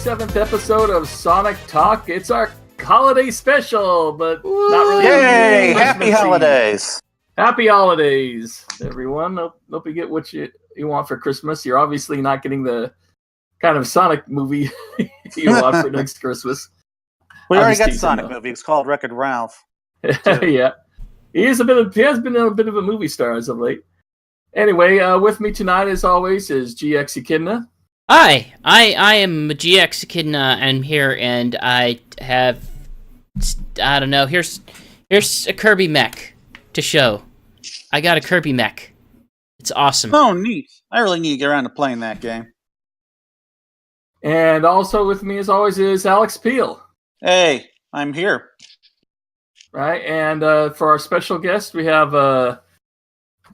27th episode of Sonic Talk. It's our holiday special, but not really. Yay! Happy holidays! Happy holidays, everyone. Hope you get what you want for Christmas. You're obviously not getting the kind of Sonic movie you want for next Christmas. We already got the Sonic movie. It's called Wreck-It Ralph. Yeah. He has been a bit of a movie star as of late. Anyway, with me tonight, as always, is GX Echidna. Hi, I am GX Echidna. I'm here, and I don't know. Here's a Kirby mech to show. I got a Kirby mech. It's awesome. Oh, neat! I really need to get around to playing that game. And also with me, as always, is Alex Peel. Hey, I'm here. Right, and for our special guest, we have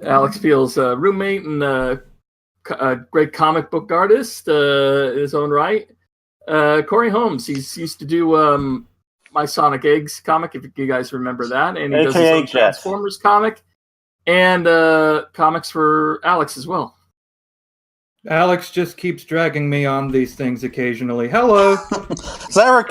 Alex Peel's roommate and a great comic book artist in his own right, Cory Holmes. He's used to do my Sonic Eggs comic, if you guys remember that, and he does his own Transformers comic and comics for Alex as well. Alex just keeps dragging me on these things occasionally. Hello.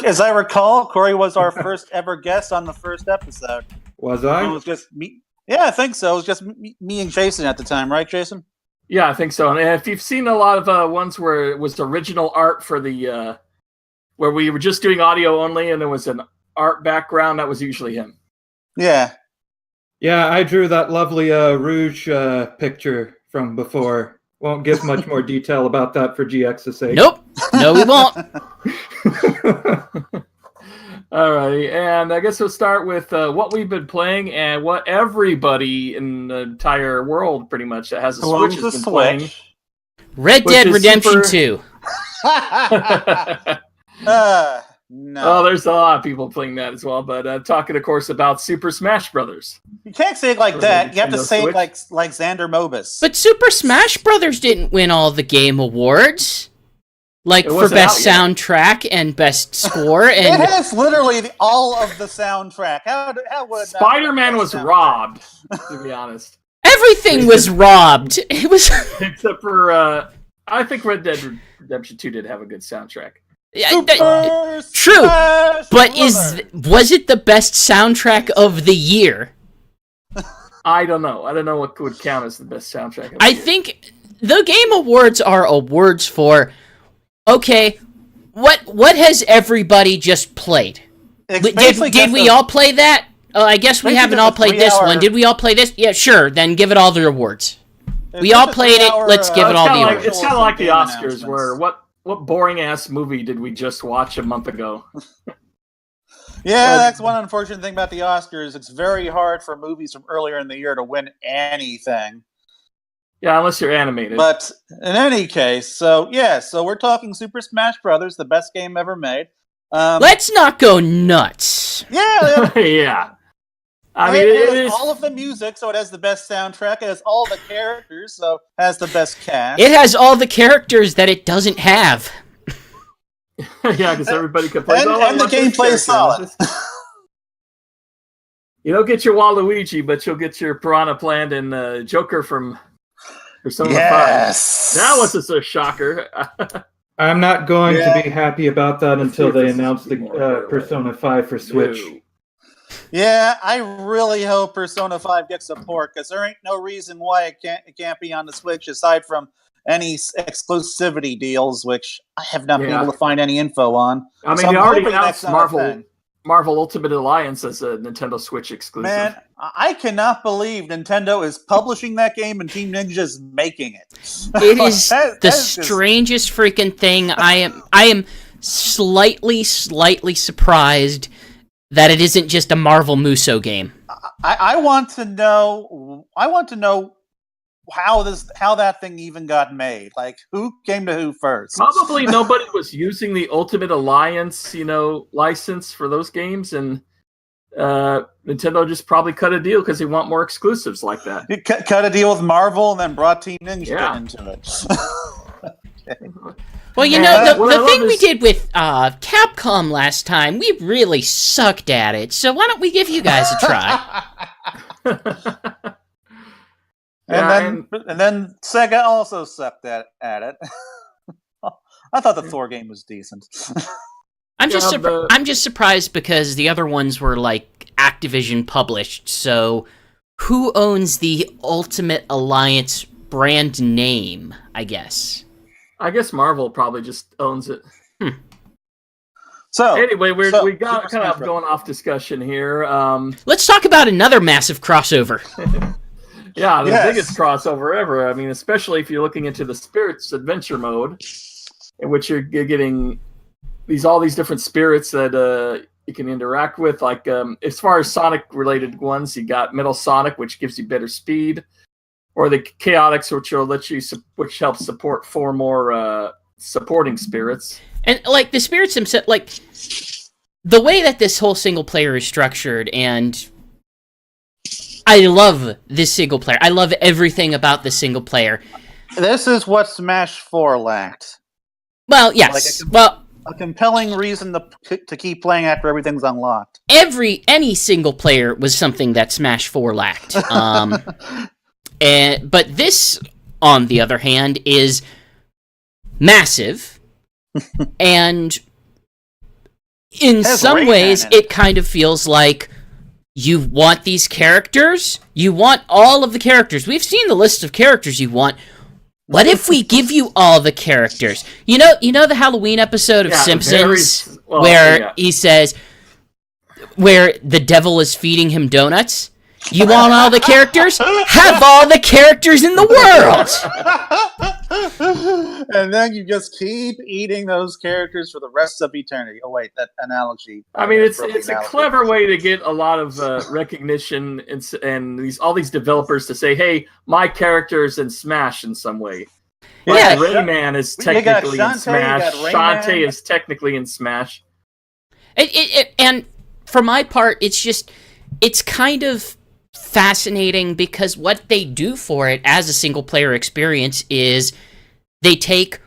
As I recall, Cory was our first ever guest on the first episode. Was I? It was just me. Yeah, I think so. It was just me and Jason at the time, right, Jason? Yeah, I think so. And if you've seen a lot of ones where it was original art for the where we were just doing audio only, and there was an art background, that was usually him. Yeah. Yeah, I drew that lovely Rouge picture from before. Won't give much more detail about that for GX's sake. Nope. No, we won't. All right, and I guess we'll start with what we've been playing and what everybody in the entire world, pretty much, that has a Switch has been playing. Red Dead Redemption 2. No. Oh, there's a lot of people playing that as well, but talking, of course, about Super Smash Brothers. You can't say it like that. You have to say it like Xander Mobus. But Super Smash Brothers didn't win all the game awards. Like, for best soundtrack and best score. And it has literally all of the soundtrack. How would Spider-Man was robbed, to be honest. Everything was robbed. It was except for I think Red Dead Redemption 2 did have a good soundtrack. True, but was it the best soundtrack of the year? I don't know. I don't know what would count as the best soundtrack. I think the Game Awards are awards for, okay, what has everybody just played? Did we all play that? I guess we haven't all played this one. Did we all play this? Yeah, sure. Then give it all the awards. We all played it. Let's give it all the awards. It's kind of like the Oscars, where what boring-ass movie did we just watch a month ago? Yeah, that's one unfortunate thing about the Oscars. It's very hard for movies from earlier in the year to win anything. Yeah, unless you're animated. But in any case, so we're talking Super Smash Brothers, the best game ever made. Let's not go nuts. Yeah. Yeah. I mean, it has all of the music, so it has the best soundtrack. It has all the characters, so it has the best cast. It has all the characters that it doesn't have. Yeah, because everybody can play. And the gameplay is solid. You don't get your Waluigi, but you'll get your Piranha Plant and Joker from Persona 5. That was just a shocker. I'm not going to be happy about that until they announce the Persona 5 for Switch. Yeah, I really hope Persona 5 gets support, because there ain't no reason why it can't be on the Switch aside from any exclusivity deals, which I have not been able to find any info on. I mean, they already announced Marvel Ultimate Alliance as a Nintendo Switch exclusive. Man, I cannot believe Nintendo is publishing that game and Team Ninja is making it. It is the strangest freaking thing. I am slightly surprised that it isn't just a Marvel Muso game. I want to know how that thing even got made. Like, who came to who first? Probably nobody was using the Ultimate Alliance, license for those games, and Nintendo just probably cut a deal because they want more exclusives like that. It cut a deal with Marvel and then brought Team Ninja into it. Okay. Well, the thing we did with Capcom last time, we really sucked at it. So why don't we give you guys a try? And then Sega also sucked at it. I thought the Thor game was decent. I'm just surprised because the other ones were like Activision published. So, who owns the Ultimate Alliance brand name? I guess Marvel probably just owns it. So anyway, we got kind of going off discussion here. Let's talk about another massive crossover. Yeah, the biggest crossover ever. I mean, especially if you're looking into the Spirits Adventure mode, in which you're getting all these different spirits that you can interact with. Like as far as Sonic related ones, you got Metal Sonic, which gives you better speed, or the Chaotix, which helps support 4 more supporting spirits. And like the spirits themselves, like the way that this whole single player is structured, and I love this single player. I love everything about the single player. This is what Smash 4 lacked. Well, yes. A compelling reason to keep playing after everything's unlocked. Any single player was something that Smash 4 lacked. But this, on the other hand, is massive. And in some ways, it kind of feels like you want these characters. You want all of the characters. We've seen the list of characters you want. What if we give you all the characters? You know the Halloween episode of Simpsons where he says, where the devil is feeding him donuts? You want all the characters? Have all the characters in the world! And then you just keep eating those characters for the rest of eternity. Oh wait, that analogy. I mean, it's a clever way to get a lot of recognition and all these developers to say, "Hey, my character's in Smash in some way." Like Rayman is technically in Smash. Shantae is technically in Smash. And for my part, it's kind of fascinating because what they do for it as a single player experience is they take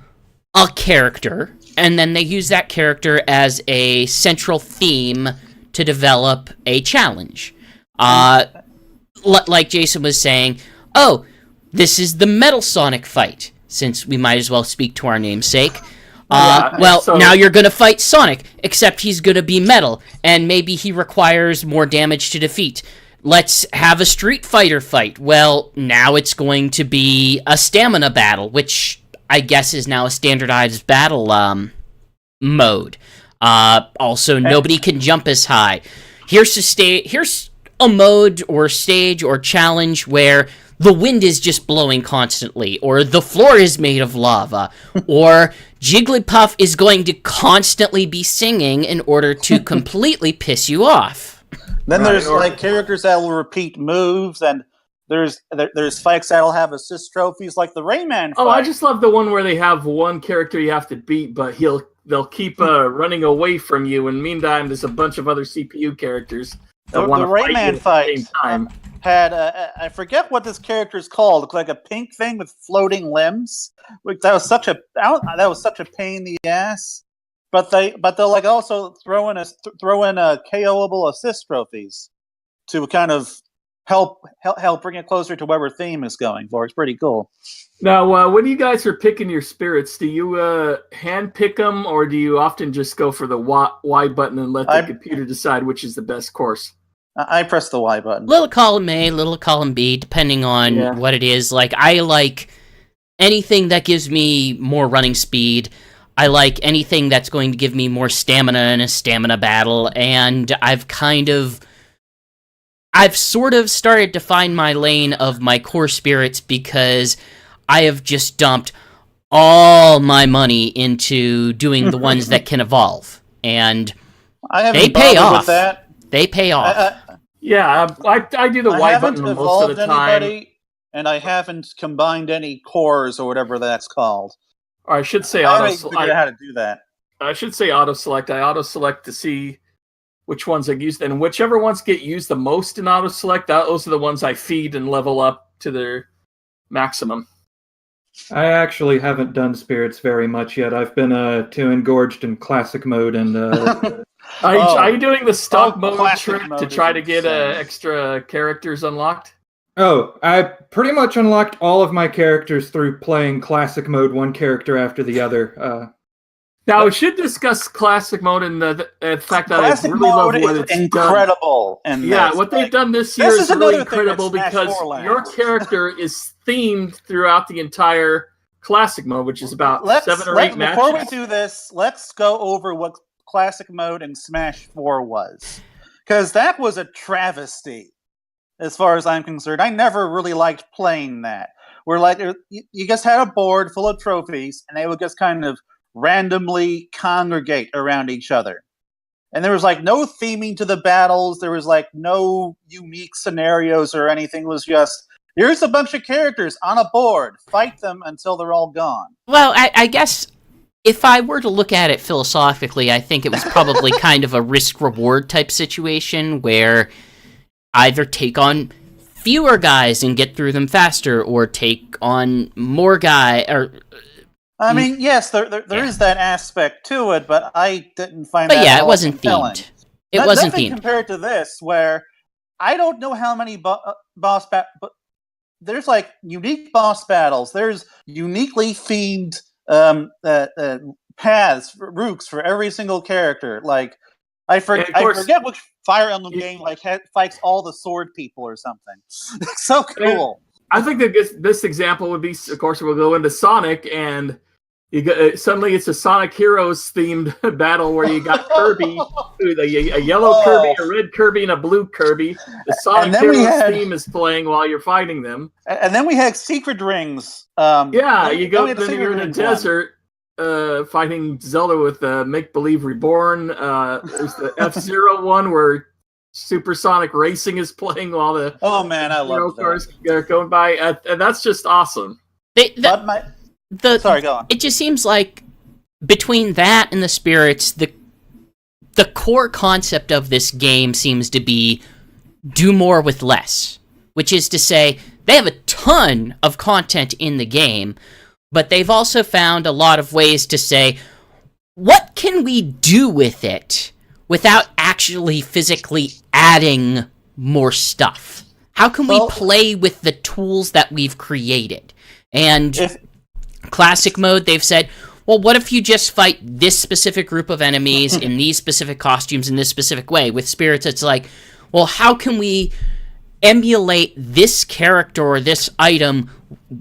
a character and then they use that character as a central theme to develop a challenge. Like Jason was saying, oh, this is the Metal Sonic fight, since we might as well speak to our namesake. Now you're going to fight Sonic, except he's going to be metal, and maybe he requires more damage to defeat. Let's have a Street Fighter fight. Well, now it's going to be a stamina battle, which I guess is now a standardized battle mode. Also, nobody can jump as high. Here's a mode or stage or challenge where the wind is just blowing constantly, or the floor is made of lava, or Jigglypuff is going to constantly be singing in order to completely piss you off. Then there's like characters that will repeat moves, and there's fights that'll have assist trophies, like the Rayman fight. Oh, I just love the one where they have one character you have to beat, but they'll keep running away from you, and meantime there's a bunch of other CPU characters that want to fight you at the same time. Had I forget what this character's called. It looked like a pink thing with floating limbs. That was such a pain in the ass. But they'll like also throw in KOable assist trophies to kind of help bring it closer to whatever theme is going for. It's pretty cool. Now, when you guys are picking your spirits, do you hand pick them, or do you often just go for the Y button and let the computer decide which is the best course? I press the Y button. Little column A, little column B, depending on what it is. Like, I like anything that gives me more running speed. I like anything that's going to give me more stamina in a stamina battle, and I've sort of started to find my lane of my core spirits because I have just dumped all my money into doing the ones that can evolve, and they pay off. With that. They pay off. I do the Y button most of the time. And I haven't combined any cores or whatever that's called. Or I should say I haven't figured out how to do that. I should say auto-select. I auto-select to see which ones I used, and whichever ones get used the most in auto-select, those are the ones I feed and level up to their maximum. I actually haven't done spirits very much yet. I've been too engorged in classic mode, and are you doing the stock mode trick to try to get extra characters unlocked? Oh, I pretty much unlocked all of my characters through playing classic mode, one character after the other. Now we should discuss classic mode and the fact that Classic I really love mode what is it's incredible. done. In Yeah, this. what they've Like, done this year this is is really another thing incredible that Smash because 4 your lacks. character is themed throughout the entire classic mode, which is about 7 or 8 matches. Before we do this, let's go over what classic mode in Smash 4 was. Because that was a travesty, as far as I'm concerned. I never really liked playing that. Where like you just had a board full of trophies, and they would just kind of randomly congregate around each other. And there was like no theming to the battles. There was like no unique scenarios or anything. It was just, here's a bunch of characters on a board. Fight them until they're all gone. Well, I guess if I were to look at it philosophically, I think it was probably kind of a risk-reward type situation where either take on fewer guys and get through them faster, or take on more I mean, yes, there is that aspect to it, but I didn't find but that yeah, at it all wasn't compelling. themed. It wasn't Nothing themed. compared to this, where I don't know how many boss battles, but there's like unique boss battles. There's uniquely themed paths, routes for every single character. Like I forget which Fire Emblem game like fights all the sword people or something. It's so cool. I think that this example would be, of course, we'll go into Sonic, and you got, suddenly it's a Sonic Heroes themed battle where you got Kirby, a yellow Kirby, a red Kirby, and a blue Kirby. The Sonic Heroes theme is playing while you're fighting them. And then we had secret rings. You go, then you're in the desert fighting Zelda with Make Believe Reborn. There's the F-Zero one where Supersonic Racing is playing while the I love cars are going by, and that's just awesome. Sorry, go on. It just seems like between that and the spirits, the core concept of this game seems to be do more with less, which is to say they have a ton of content in the game, but they've also found a lot of ways to say, what can we do with it without actually physically adding more stuff? How can we play with the tools that we've created? And classic mode, they've said, well, what if you just fight this specific group of enemies in these specific costumes in this specific way? With spirits, it's like, well, how can we emulate this character or this item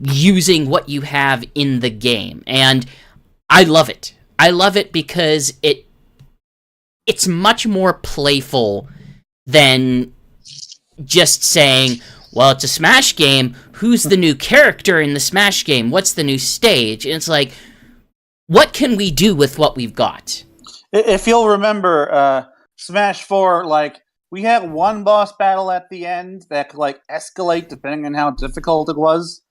using what you have in the game? And I love it. I love it because it's much more playful than just saying, well, it's a Smash game. Who's the new character in the Smash game? What's the new stage? And it's like, what can we do with what we've got? If you'll remember, Smash 4, like, we had one boss battle at the end that could, like, escalate depending on how difficult it was.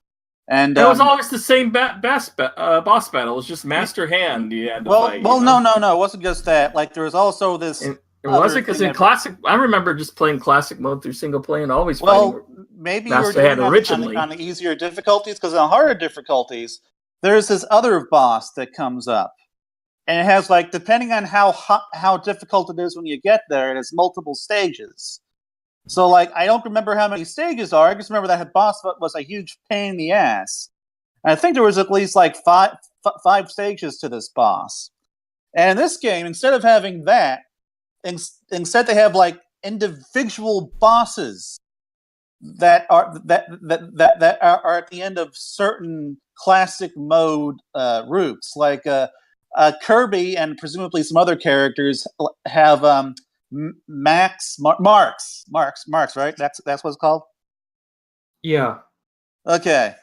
And it was always the same boss battle. It was just Master Hand you had to fight. Well, no. It wasn't just that. Like, there was also this... It wasn't, because in Classic... I remember just playing Classic mode through single play and always fighting maybe Master you were Hand doing originally. on the easier difficulties, because on harder difficulties, there's this other boss that comes up. And it has, like, depending on how difficult it is when you get there, it has multiple stages. So, like, I don't remember how many stages are. I just remember that boss was a huge pain in the ass. And I think there was at least, like, five stages to this boss. And in this game, instead of having that, instead they have, like, individual bosses that are at the end of certain classic mode routes. Like, Kirby and presumably some other characters have Marks, right? That's what it's called. Yeah. Okay.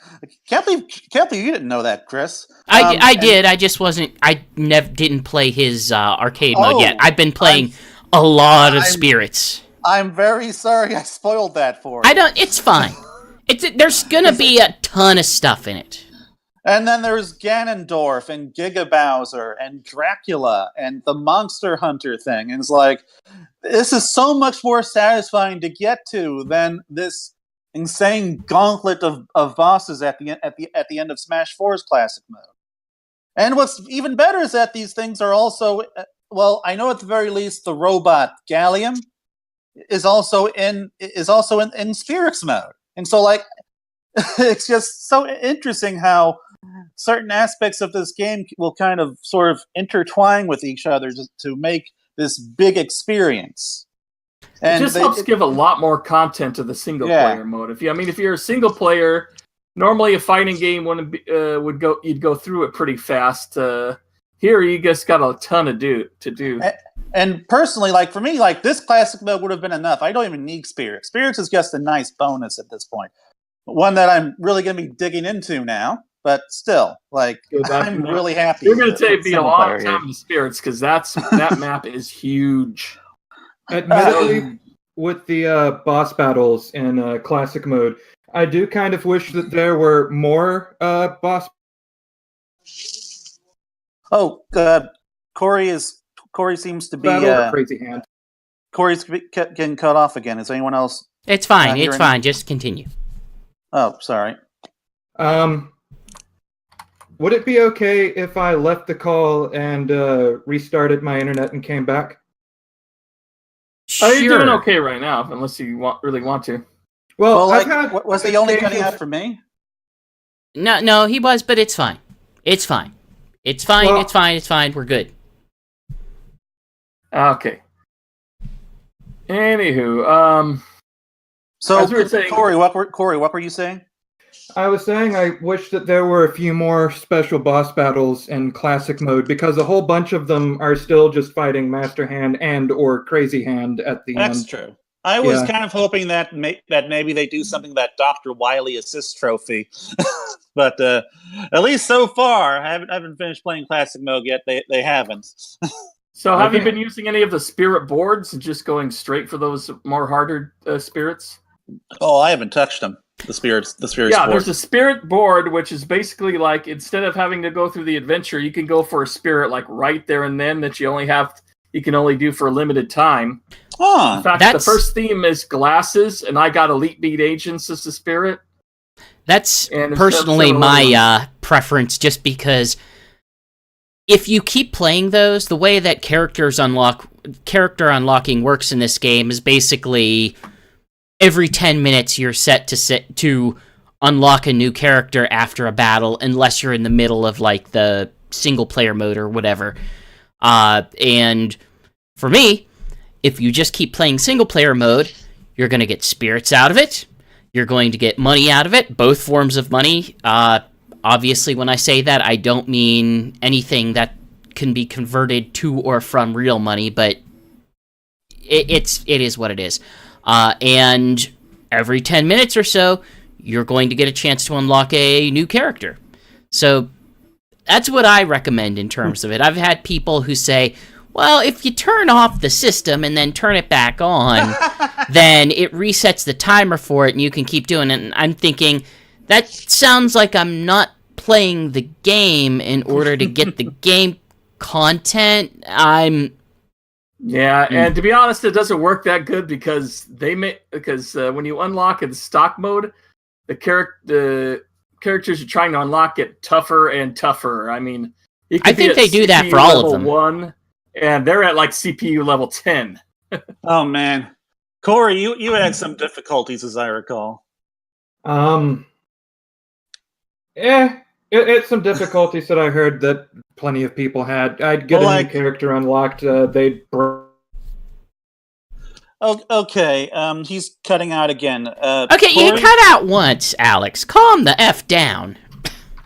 Can't believe you didn't know that, Chris. I did. I just wasn't. I didn't play his arcade mode yet. I've been playing a lot of spirits. I'm very sorry I spoiled that for you. It's fine. There's gonna be a ton of stuff in it. And then there's Ganondorf and Giga Bowser and Dracula and the Monster Hunter thing. And it's like, this is so much more satisfying to get to than this insane gauntlet of bosses at the end of Smash 4's classic mode. And what's even better is that these things are also, well, I know at the very least the robot Gallium is also in Spirits mode. And so, like, it's just so interesting how certain aspects of this game will kind of sort of intertwine with each other to make this big experience. And it just helps give a lot more content to the single player mode. If you're a single player, normally a fighting game you'd go through it pretty fast. Here you just got a ton to do. And personally, like for me, like this classic mode would have been enough. I don't even need Spirits. Spirits is just a nice bonus at this point. One that I'm really going to be digging into now. But still, like, I'm really happy. You're going to be a lot of time in Spirits because that map is huge. Admittedly, with the boss battles in classic mode, I do kind of wish that there were more boss. Oh, Cory seems to be crazy hand. Cory's getting cut off again. Is anyone else? It's fine. It's fine. Just continue. Oh, sorry. Would it be okay if I left the call and restarted my internet and came back? Sure. You're doing okay right now, unless you really want to. Well, like, was he only cutting out for me? No, he was, but it's fine. It's fine. It's fine. Well, it's fine. We're good. Okay. Anywho, so Cory, what were you saying? I was saying I wish that there were a few more special boss battles in classic mode because a whole bunch of them are still just fighting Master Hand and or Crazy Hand at the end. That's true. I was kind of hoping that maybe they do something that Dr. Wily Assist Trophy, but at least so far, I haven't finished playing classic mode yet. They haven't. So have you been using any of the spirit boards and just going straight for those more harder spirits? Oh, I haven't touched them. The spirits. Yeah, board. There's a spirit board, which is basically like instead of having to go through the adventure, you can go for a spirit like right there and then that you can only do for a limited time. Oh, in fact, the first theme is glasses, and I got Elite Beat Agents as the spirit. That's personally my preference, just because if you keep playing those, the way that character unlocking works in this game is basically every 10 minutes you're set to unlock a new character after a battle, unless you're in the middle of like the single player mode or whatever. And for me, if you just keep playing single player mode, you're going to get spirits out of it. You're going to get money out of it, both forms of money. Obviously, when I say that, I don't mean anything that can be converted to or from real money, but it is what it is. And every 10 minutes or so, you're going to get a chance to unlock a new character. So that's what I recommend in terms of it. I've had people who say, well, if you turn off the system and then turn it back on, then it resets the timer for it and you can keep doing it. And I'm thinking, that sounds like I'm not playing the game in order to get the game content. Yeah, and to be honest, it doesn't work that good because when you unlock in stock mode, the characters you're trying to unlock get tougher and tougher. I mean, I think they do that for all of them. 1, and they're at like CPU level 10. Oh man, Cory, you had some difficulties, as I recall. It's some difficulties that I heard that plenty of people had. I'd get a new character unlocked. They'd. Okay. He's cutting out again. Okay, Cory? You cut out once, Alex. Calm the F down.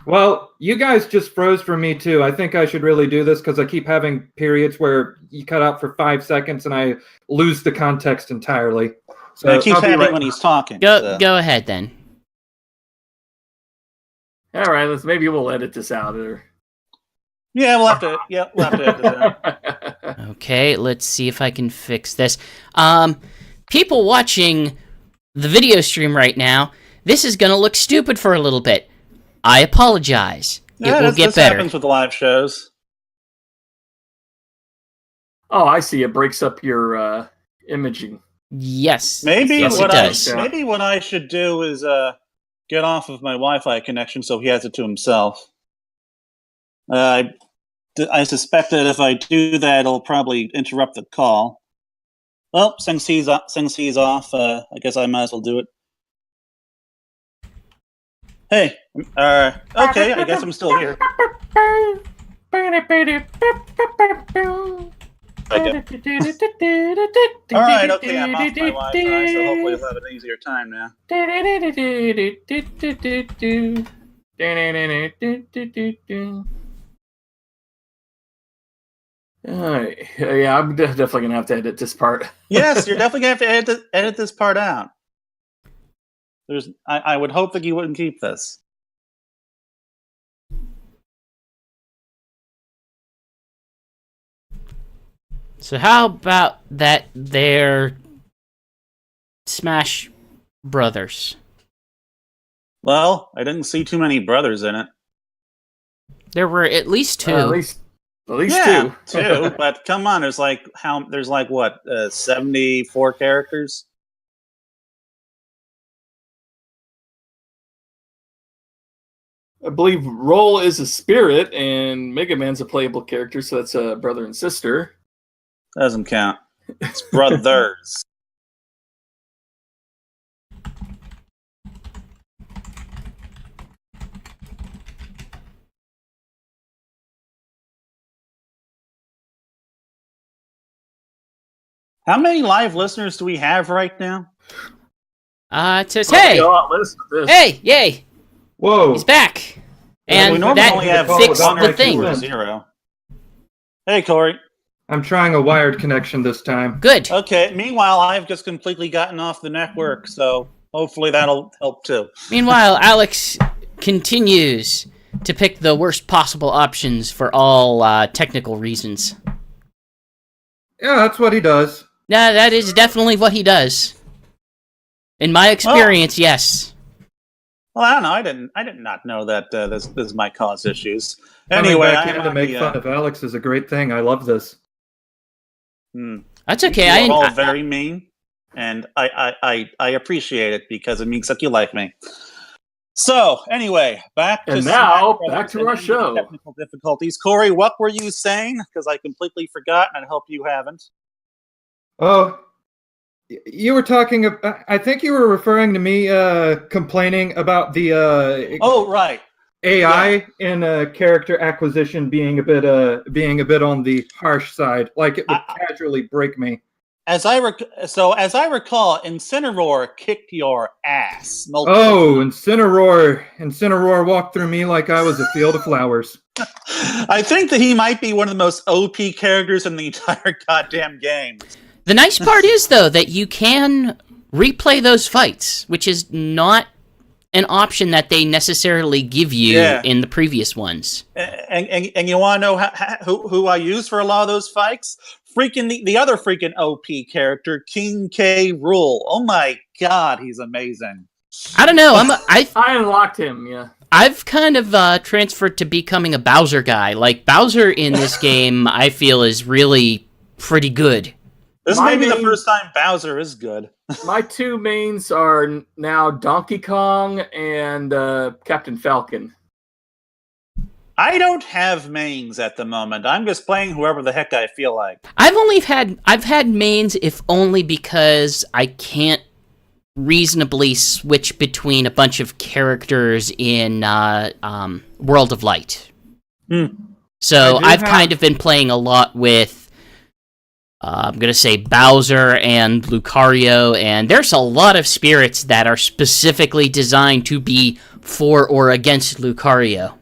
Well, you guys just froze for me too. I think I should really do this because I keep having periods where you cut out for 5 seconds and I lose the context entirely. So it keeps happening when he's talking. Go ahead then. All right, maybe we'll edit this out. Yeah, we'll have to edit this out. Okay, let's see if I can fix this. People watching the video stream right now, this is going to look stupid for a little bit. I apologize. It will get better. This happens with live shows. Oh, I see. It breaks up your imaging. Yes. Maybe yes, what it does. Maybe what I should do is get off of my Wi-Fi connection so he has it to himself. I suspect that if I do that, it'll probably interrupt the call. Well, since he's off, I guess I might as well do it. Hey, okay, I guess I'm still here. Alright, okay, I'm off my Wi-Fi, so hopefully I'll have an easier time now. Yeah, I'm definitely gonna have to edit this part. Yes, you're definitely gonna have to edit this part out. I would hope that you wouldn't keep this. So how about that they're Smash Brothers? Well, I didn't see too many brothers in it. There were at least two. At least Yeah, two. two. But come on, there's like 74 characters. I believe Roll is a spirit, and Mega Man's a playable character, so that's a brother and sister. Doesn't count. It's brothers. How many live listeners do we have right now? It says, hey! Hey, yay! Whoa. He's back! And we normally that only have fixed one the or thing. two or zero. Hey, Cory. I'm trying a wired connection this time. Good. Okay, meanwhile, I've just completely gotten off the network, so hopefully that'll help too. Meanwhile, Alex continues to pick the worst possible options for all technical reasons. Yeah, that's what he does. Yeah, that is definitely what he does. In my experience, yes. Well, I don't know. I did not know that this might cause issues. Coming Anyway, back in to make fun of Alex is a great thing. I love this. That's okay. You're all very mean, and I appreciate it because it means that you like me. So anyway, back to our show. Technical difficulties. Cory, what were you saying? Because I completely forgot, and I hope you haven't. Oh, you were talking. I think you were referring to me complaining about the right. AI in character acquisition being a bit on the harsh side, like it would casually break me. As I recall, Incineroar kicked your ass. Oh, Incineroar walked through me like I was a field of flowers. I think that he might be one of the most OP characters in the entire goddamn game. The nice part is, though, that you can replay those fights, which is not an option that they necessarily give you in the previous ones. And you want to know who I use for a lot of those fights? Freaking the other freaking OP character, King K. Rool. Oh my god, he's amazing. I don't know. I unlocked him. Yeah. I've kind of transferred to becoming a Bowser guy. Like Bowser in this game, I feel is really pretty good. This may be the first time Bowser is good. My two mains are now Donkey Kong and Captain Falcon. I don't have mains at the moment. I'm just playing whoever the heck I feel like. I've had mains if only because I can't reasonably switch between a bunch of characters in World of Light. So I've kind of been playing a lot with I'm going to say Bowser and Lucario, and there's a lot of spirits that are specifically designed to be for or against Lucario.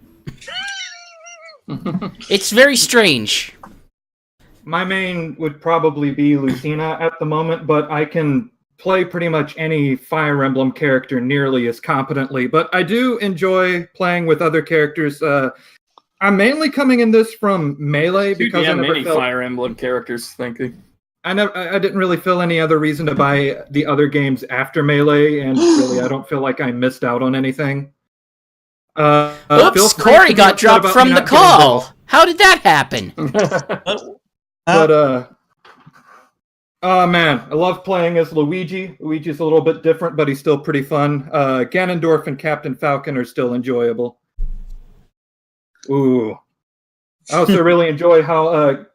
It's very strange. My main would probably be Lucina at the moment, but I can play pretty much any Fire Emblem character nearly as competently. But I do enjoy playing with other characters. I'm mainly coming in this from Melee because I never felt Fire Emblem characters. Thinking, I didn't really feel any other reason to buy the other games after Melee, and really, I don't feel like I missed out on anything. Oops, Cory got dropped from the call. How did that happen? But oh man, I love playing as Luigi. Luigi's a little bit different, but he's still pretty fun. Ganondorf and Captain Falcon are still enjoyable. Ooh. I also really enjoy how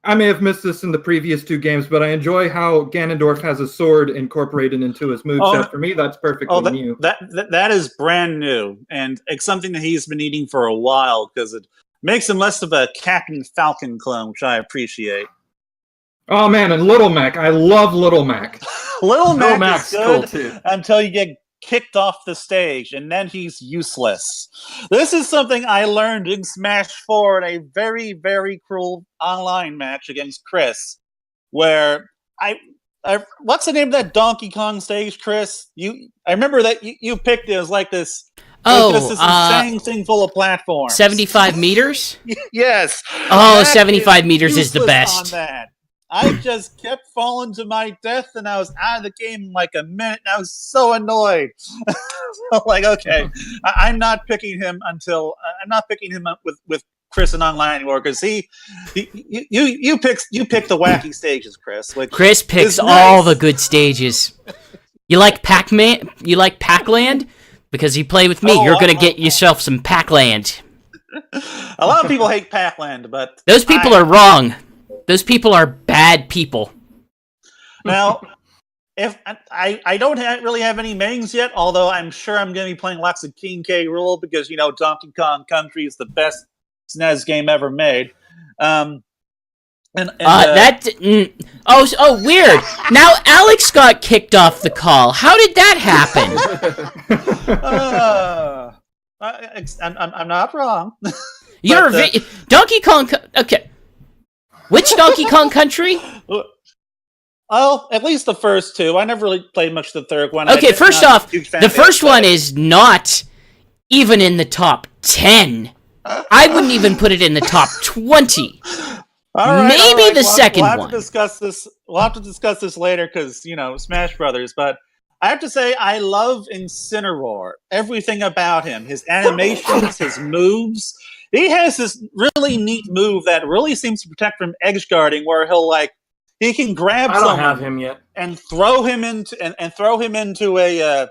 I may have missed this in the previous 2 games, but I enjoy how Ganondorf has a sword incorporated into his moveset. For me, that's perfectly new. That is brand new, and it's something that he's been eating for a while because it makes him less of a Captain Falcon clone, which I appreciate. Oh man, and Little Mac. I love Little Mac. Little Mac is good cool too. until you get kicked off the stage, and then he's useless. This is something I learned in Smash 4 in a very, very cruel online match against Chris, where I what's the name of that Donkey Kong stage, Chris? I remember that you picked it as like this. This insane thing full of platforms. 75 meters? Yes. Oh, 75 meters is the best. On that. I just kept falling to my death, and I was out of the game in like a minute, and I was so annoyed. So, like, okay, I'm not picking him up with Chris in online anymore because you pick the wacky stages, Chris. Chris picks all the good stages. You like Pac-Man? You like Pac-Land? Because you play with me, you're gonna get yourself some Pac-Land. A lot of people hate Pac-Land, but those people are wrong. Those people are bad people. Now, if I don't really have any mains yet, although I'm sure I'm going to be playing lots of King K. Rool because Donkey Kong Country is the best SNES game ever made. Weird. Now Alex got kicked off the call. How did that happen? I'm not wrong. Donkey Kong. Okay. Which Donkey Kong Country? Well, at least the first 2. I never really played much of the third one. Okay, first off, the first one is not even in the top 10. I wouldn't even put it in the top 20. Maybe the second one. We'll have to discuss this later because, Smash Brothers. But I have to say, I love Incineroar. Everything about him. His animations, his moves. He has this really neat move that really seems to protect from edge guarding, where he can grab someone. I don't have him yet. And throw him into a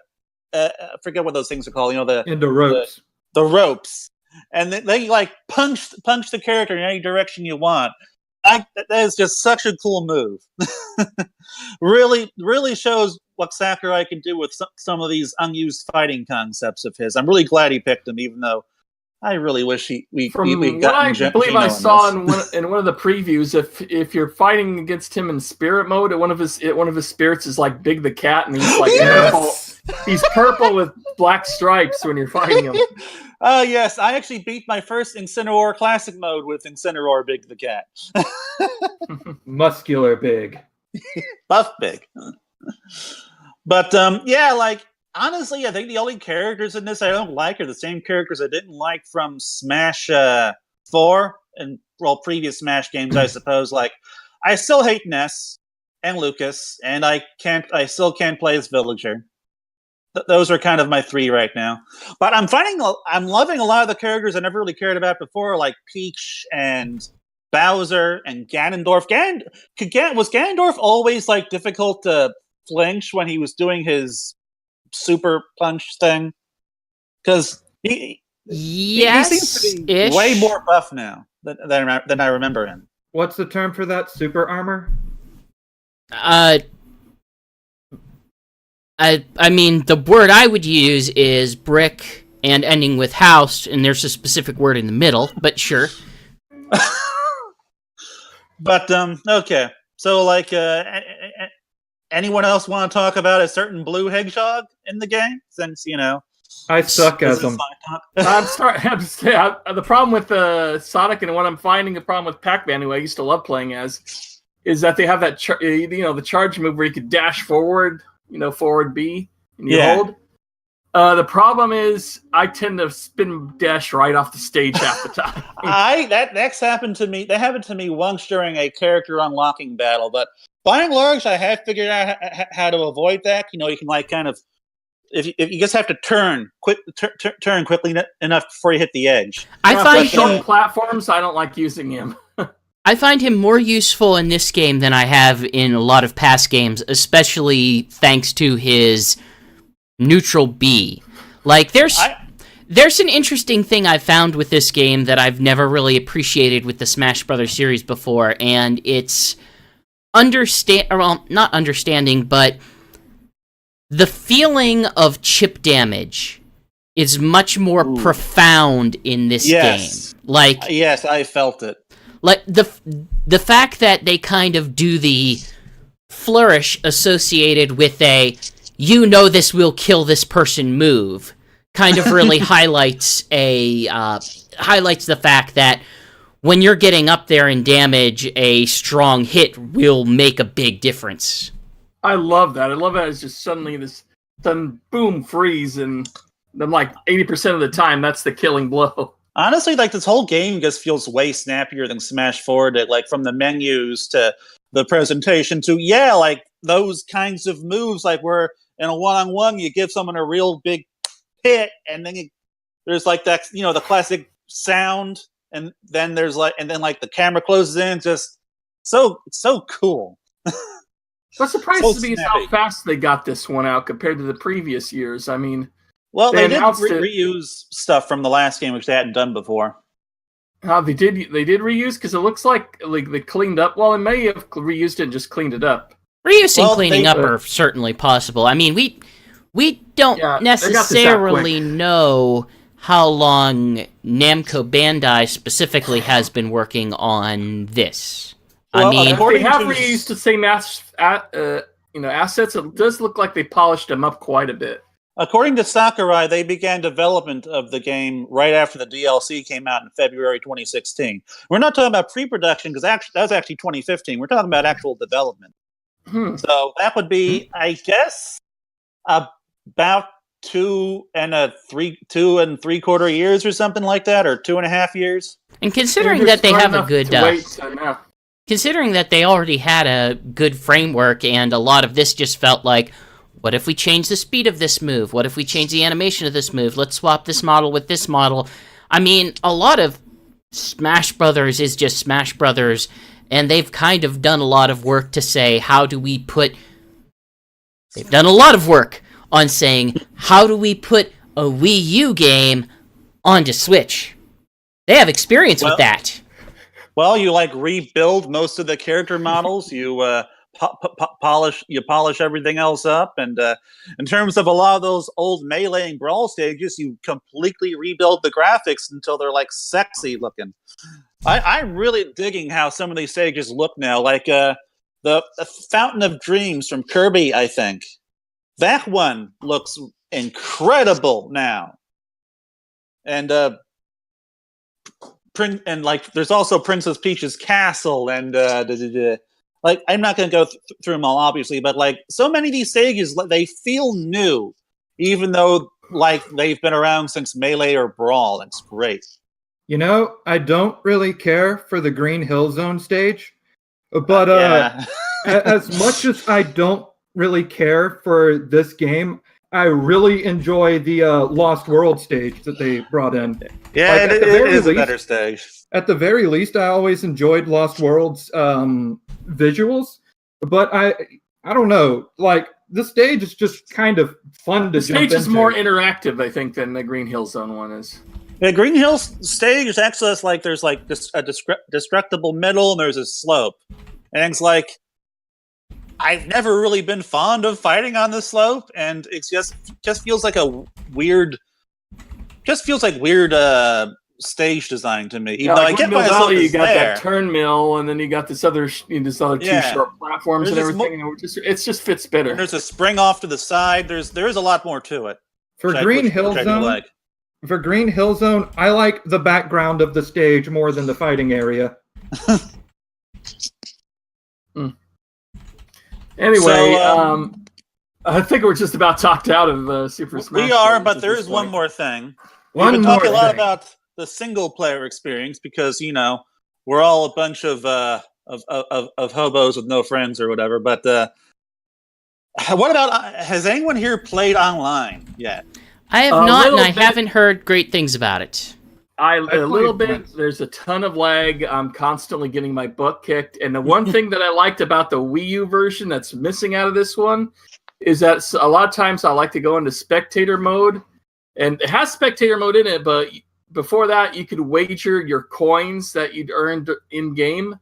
I forget what those things are called. Into ropes. The ropes, and they punch the character in any direction you want. That is just such a cool move. Really shows what Sakurai can do with some of these unused fighting concepts of his. I'm really glad he picked him, even though I really wish we got. I believe I saw in one of the previews, if you're fighting against him in spirit mode, one of his spirits is like Big the Cat, and he's like purple. He's purple with black stripes when you're fighting him. Yes, I actually beat my first Incineroar Classic mode with Incineroar Big the Cat. Muscular Big. Buff Big. But honestly, I think the only characters in this I don't like are the same characters I didn't like from Smash 4 and previous Smash games, I suppose. I still hate Ness and Lucas, and I still can't play as Villager. Those are kind of my 3 right now. But I'm loving a lot of the characters I never really cared about before, like Peach and Bowser and Ganondorf. Was Ganondorf always difficult to flinch when he was doing his super punch thing? Because he seems to be way more buff now than I remember him. What's the term for that? Super armor? I mean, the word I would use is brick and ending with house, and there's a specific word in the middle, but sure. But, okay. So, anyone else want to talk about a certain blue hedgehog in the game? Since, I suck as them. I'm sorry. The problem with Sonic, and what I'm finding the problem with Pac-Man, who I used to love playing as, is that they have that the charge move where you could dash forward, forward B, and you hold. The problem is I tend to spin dash right off the stage half the time. That happened to me. That happened to me once during a character unlocking battle, but by and large, I have figured out how to avoid that. You can kind of, if you just have to turn quickly enough before you hit the edge. I find short platforms. I don't like using him. I find him more useful in this game than I have in a lot of past games, especially thanks to his neutral B. There's an interesting thing I've found with this game that I've never really appreciated with the Smash Brothers series before, and it's not understanding, but the feeling of chip damage is much more profound in this game. Like, yes, I felt it. Like the fact that they kind of do the flourish associated with a this will kill this person move kind of really highlights the fact that when you're getting up there in damage, a strong hit will make a big difference. I love that. It's just suddenly this sudden boom freeze, and then like 80% of the time that's the killing blow. Honestly, like this whole game just feels way snappier than Smash 4 did. Like from the menus to the presentation to like those kinds of moves, like where in a one-on-one you give someone a real big hit, and then there's like that, the classic sound, and then there's the camera closes in. Just so cool. What surprises me is how fast they got this one out compared to the previous years. I mean, well, they did reuse stuff from the last game, which they hadn't done before. They did reuse, because it looks like they cleaned up. Well, they may have reused it and just cleaned it up. Reusing and cleaning up are certainly possible. I mean, we don't necessarily know how long Namco Bandai specifically has been working on this. Well, I mean, they have reused the same assets. It does look like they polished them up quite a bit. According to Sakurai, they began development of the game right after the DLC came out in February 2016. We're not talking about pre-production, because that was actually 2015. We're talking about actual development. So that would be, I guess, about 2 and 3/4 years or something like that, or 2.5 years. And considering that they have a good, considering that they already had a good framework, and a lot of this just felt like, what if we change the speed of this move? What if we change the animation of this move? Let's swap this model with this model. I mean, a lot of Smash Brothers is just Smash Brothers, and they've kind of done a lot of work to say, they've done a lot of work on saying, how do we put a Wii U game onto Switch? They have experience with that. Well, you rebuild most of the character models. You polish everything else up, and in terms of a lot of those old Melee and Brawl stages, you completely rebuild the graphics until they're sexy looking. I'm really digging how some of these stages look now, like the Fountain of Dreams from Kirby, I think. That one looks incredible now, and there's also Princess Peach's castle, and I'm not going to go through them all, obviously, but so many of these stages, they feel new, even though they've been around since Melee or Brawl. It's great. I don't really care for the Green Hill Zone stage, but as much as I don't really care for this game, I really enjoy the Lost World stage that they brought in. Yeah, it is a better stage. At the very least, I always enjoyed Lost World's visuals, but I don't know. The stage is just kind of fun to jump into. The stage is more interactive, I think, than the Green Hill Zone one is. The Green Hill stage is actually there's a destructible middle, and there's a slope, and it's I've never really been fond of fighting on the slope, and it just feels like weird stage design to me. Even though I get myself you got that turn mill, and then you got this other two short platforms and everything. And it just fits better. And there's a spring off to the side. There is a lot more to it. For Green Hill Zone, I like the background of the stage more than the fighting area. Anyway, I think we're just about talked out of Super Smash. We are, but there is one more thing. We've been talking a lot about the single player experience because we're all a bunch of hobos with no friends or whatever. But what about? Has anyone here played online yet? I have not, and I haven't heard great things about it. A little bit. There's a ton of lag. I'm constantly getting my butt kicked. And the one thing that I liked about the Wii U version that's missing out of this one is that a lot of times I like to go into spectator mode And it has spectator mode in it, but before that, you could wager your coins that you'd earned in game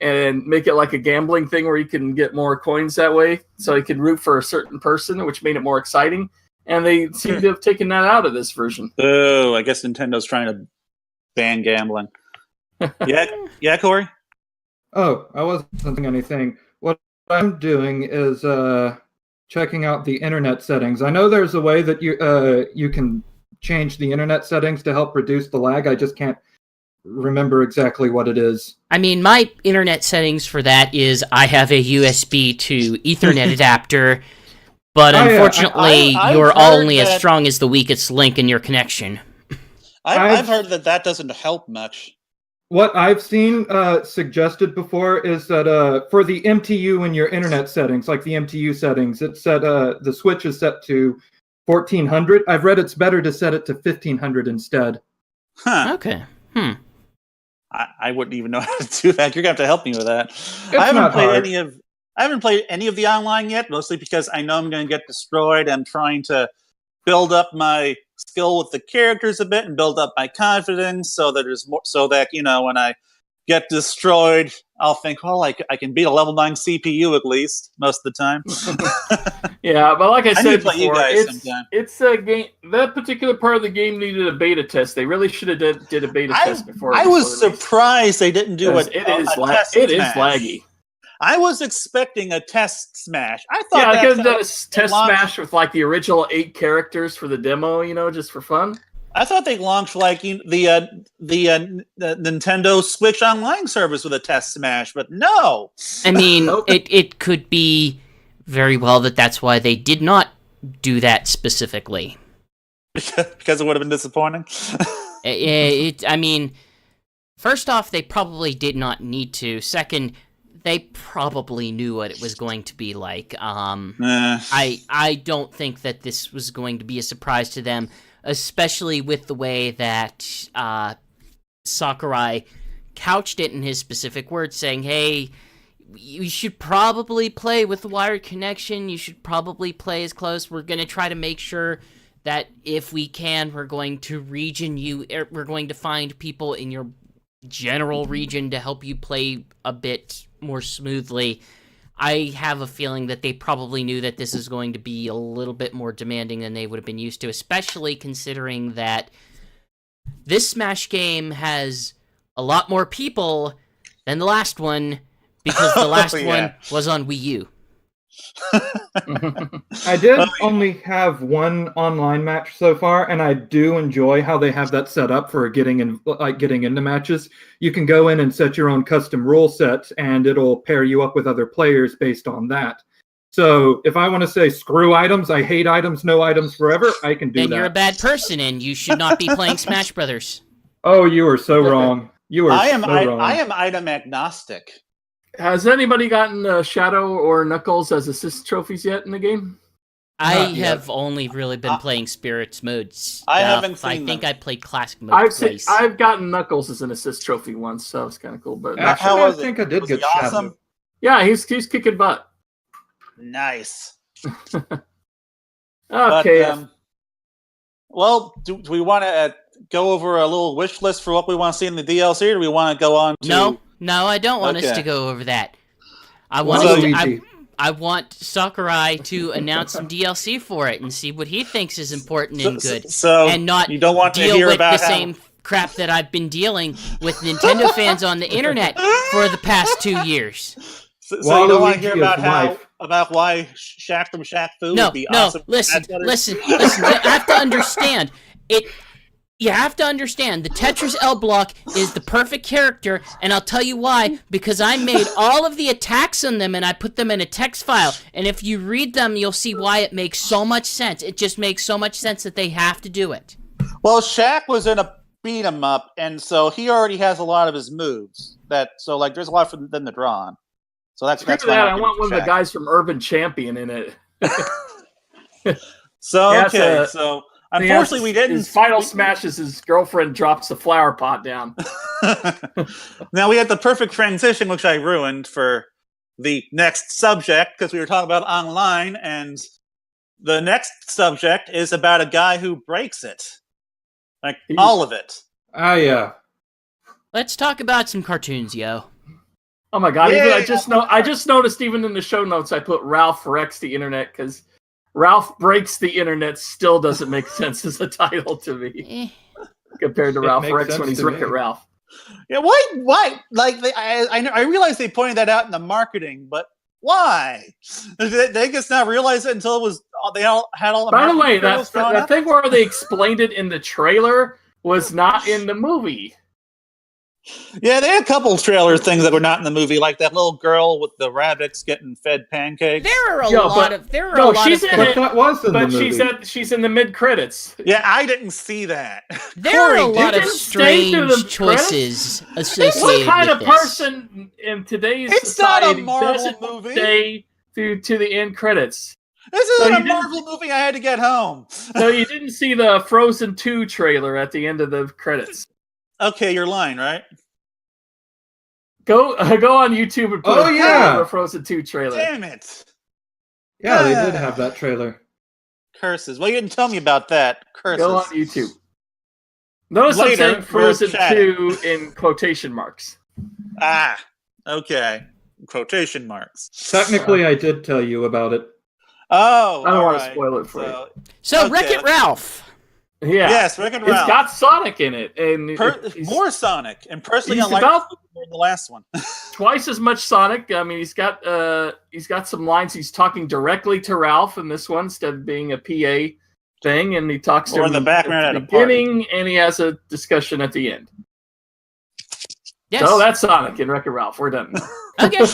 and make it like a gambling thing where you can get more coins that way. So you could root for a certain person, which made it more exciting. And they seem to have taken that out of this version. Oh, I guess Nintendo's trying to ban gambling. Yeah, Cory? Oh, I wasn't saying anything. What I'm doing is checking out the internet settings. I know there's a way that you can change the internet settings to help reduce the lag. I just can't remember exactly what it is. I mean, my internet settings for that is I have a USB to Ethernet adapter, but unfortunately, you're only as strong as the weakest link in your connection. I've heard that doesn't help much. What I've seen suggested before is that for the MTU in your internet settings, like the MTU settings, it's set the switch is set to 1400. I've read it's better to set it to 1500 instead. Huh. Okay. I wouldn't even know how to do that. You're gonna have to help me with that. I haven't played any of the online yet, mostly because I know I'm gonna get destroyed. I'm trying to build up my skill with the characters a bit and build up my confidence so that there's more, so that when I get destroyed, I'll think, well, I can beat a level 9 CPU at least most of the time. Yeah, but like I said before, sometime. it's a game. That particular part of the game needed a beta test. They really should have did a beta test before. I was surprised they didn't do it. It is laggy. I was expecting a test smash. I thought I could have done a test smash with like the original 8 characters for the demo, just for fun. I thought they launched like the Nintendo Switch Online service with a test smash, but no. I mean, it could be very well that's why they did not do that specifically. Because it would have been disappointing. I mean, first off, they probably did not need to. Second, they probably knew what it was going to be like. I don't think that this was going to be a surprise to them, especially with the way that Sakurai couched it in his specific words, saying, hey, you should probably play with the wired connection. You should probably play as close. We're going to try to make sure that if we can, we're going to we're going to find people in your general region to help you play a bit more smoothly. I have a feeling that they probably knew that this is going to be a little bit more demanding than they would have been used to, especially considering that this Smash game has a lot more people than the last one, because the last one was on Wii U. I did only have one online match so far, and I do enjoy how they have that set up for getting into matches. You can go in and set your own custom rule set, and it'll pair you up with other players based on that. So if I want to say screw items, I hate items, no items forever, I can do that. Then you're a bad person, and you should not be playing Smash Brothers. Oh, you are so wrong. You are so wrong. I am item agnostic. Has anybody gotten Shadow or Knuckles as assist trophies yet in the game? I have only really been playing Spirits mode stuff. I haven't seen I think them. I played Classic mode twice. I've gotten Knuckles as an assist trophy once, so it's kind of cool. But Actually, I think I did Was get he awesome? Shadow. Yeah, he's kicking butt. Nice. Okay. Well, do we want to go over a little wish list for what we want to see in the DLC, or do we want to go on to... No, I don't want us to go over that. I want Sakurai to announce some DLC for it and see what he thinks is important and good. And not you don't want to deal hear with about the same crap that I've been dealing with Nintendo fans on the internet for the past 2 years. So you don't want to hear about why Shaq from Shaq Fu would be awesome. Listen. You have to understand it. You have to understand the Tetris L block is the perfect character, and I'll tell you why. Because I made all of the attacks on them and I put them in a text file. And if you read them, you'll see why it makes so much sense. It just makes so much sense that they have to do it. Well, Shaq was in a beat 'em up, and so he already has a lot of his moves. There's a lot for them to draw on. So that's why I want one of the guys from Urban Champion in it. So unfortunately, we didn't. His final smash is his girlfriend drops the flower pot down. Now we had the perfect transition, which I ruined for the next subject because we were talking about online, and the next subject is about a guy who breaks it. Like, all of it. Ah, yeah. Let's talk about some cartoons, yo. Oh my god! Yeah, I just noticed even in the show notes I put Ralph wrecks the internet because Ralph breaks the internet still doesn't make sense as a title to me compared to Ralph wrecks when he's Wreck-It Ralph. Yeah, why? Like, I realized they pointed that out in the marketing, but why? They just not realize it until it was they all had all the. By the way, that thing where they explained it in the trailer was not in the movie. Yeah, they had a couple trailer things that were not in the movie, like that little girl with the rabbits getting fed pancakes. There are a lot of. That was in the movie. But she's in the mid credits. Yeah, I didn't see that. There are a lot of strange choices associated What kind with of this. person in today's society not a Marvel doesn't movie. stay to the end credits? This isn't a Marvel movie. I had to get home. So you didn't see the Frozen 2 trailer at the end of the credits. Okay, you're lying, right? Go on YouTube and put the Frozen 2 trailer. Damn it! Yeah, they did have that trailer. Curses. Well, you didn't tell me about that. Curses. Go on YouTube. Notice I'm saying Frozen 2 in quotation marks. Ah, okay. Quotation marks. Technically, I did tell you about it. Oh, I don't want to spoil it for you. So, Wreck-It Ralph. Yeah. Yes, Wreck-It Ralph. It's got Sonic in it, and more Sonic. And personally, I like the last one. Twice as much Sonic. I mean, he's got some lines. He's talking directly to Ralph in this one instead of being a PA thing, and he talks to him in the background at the at a party. beginning, and he has a discussion at the end. Yes. So that's Sonic and Wreck-It Ralph. We're done now. Okay.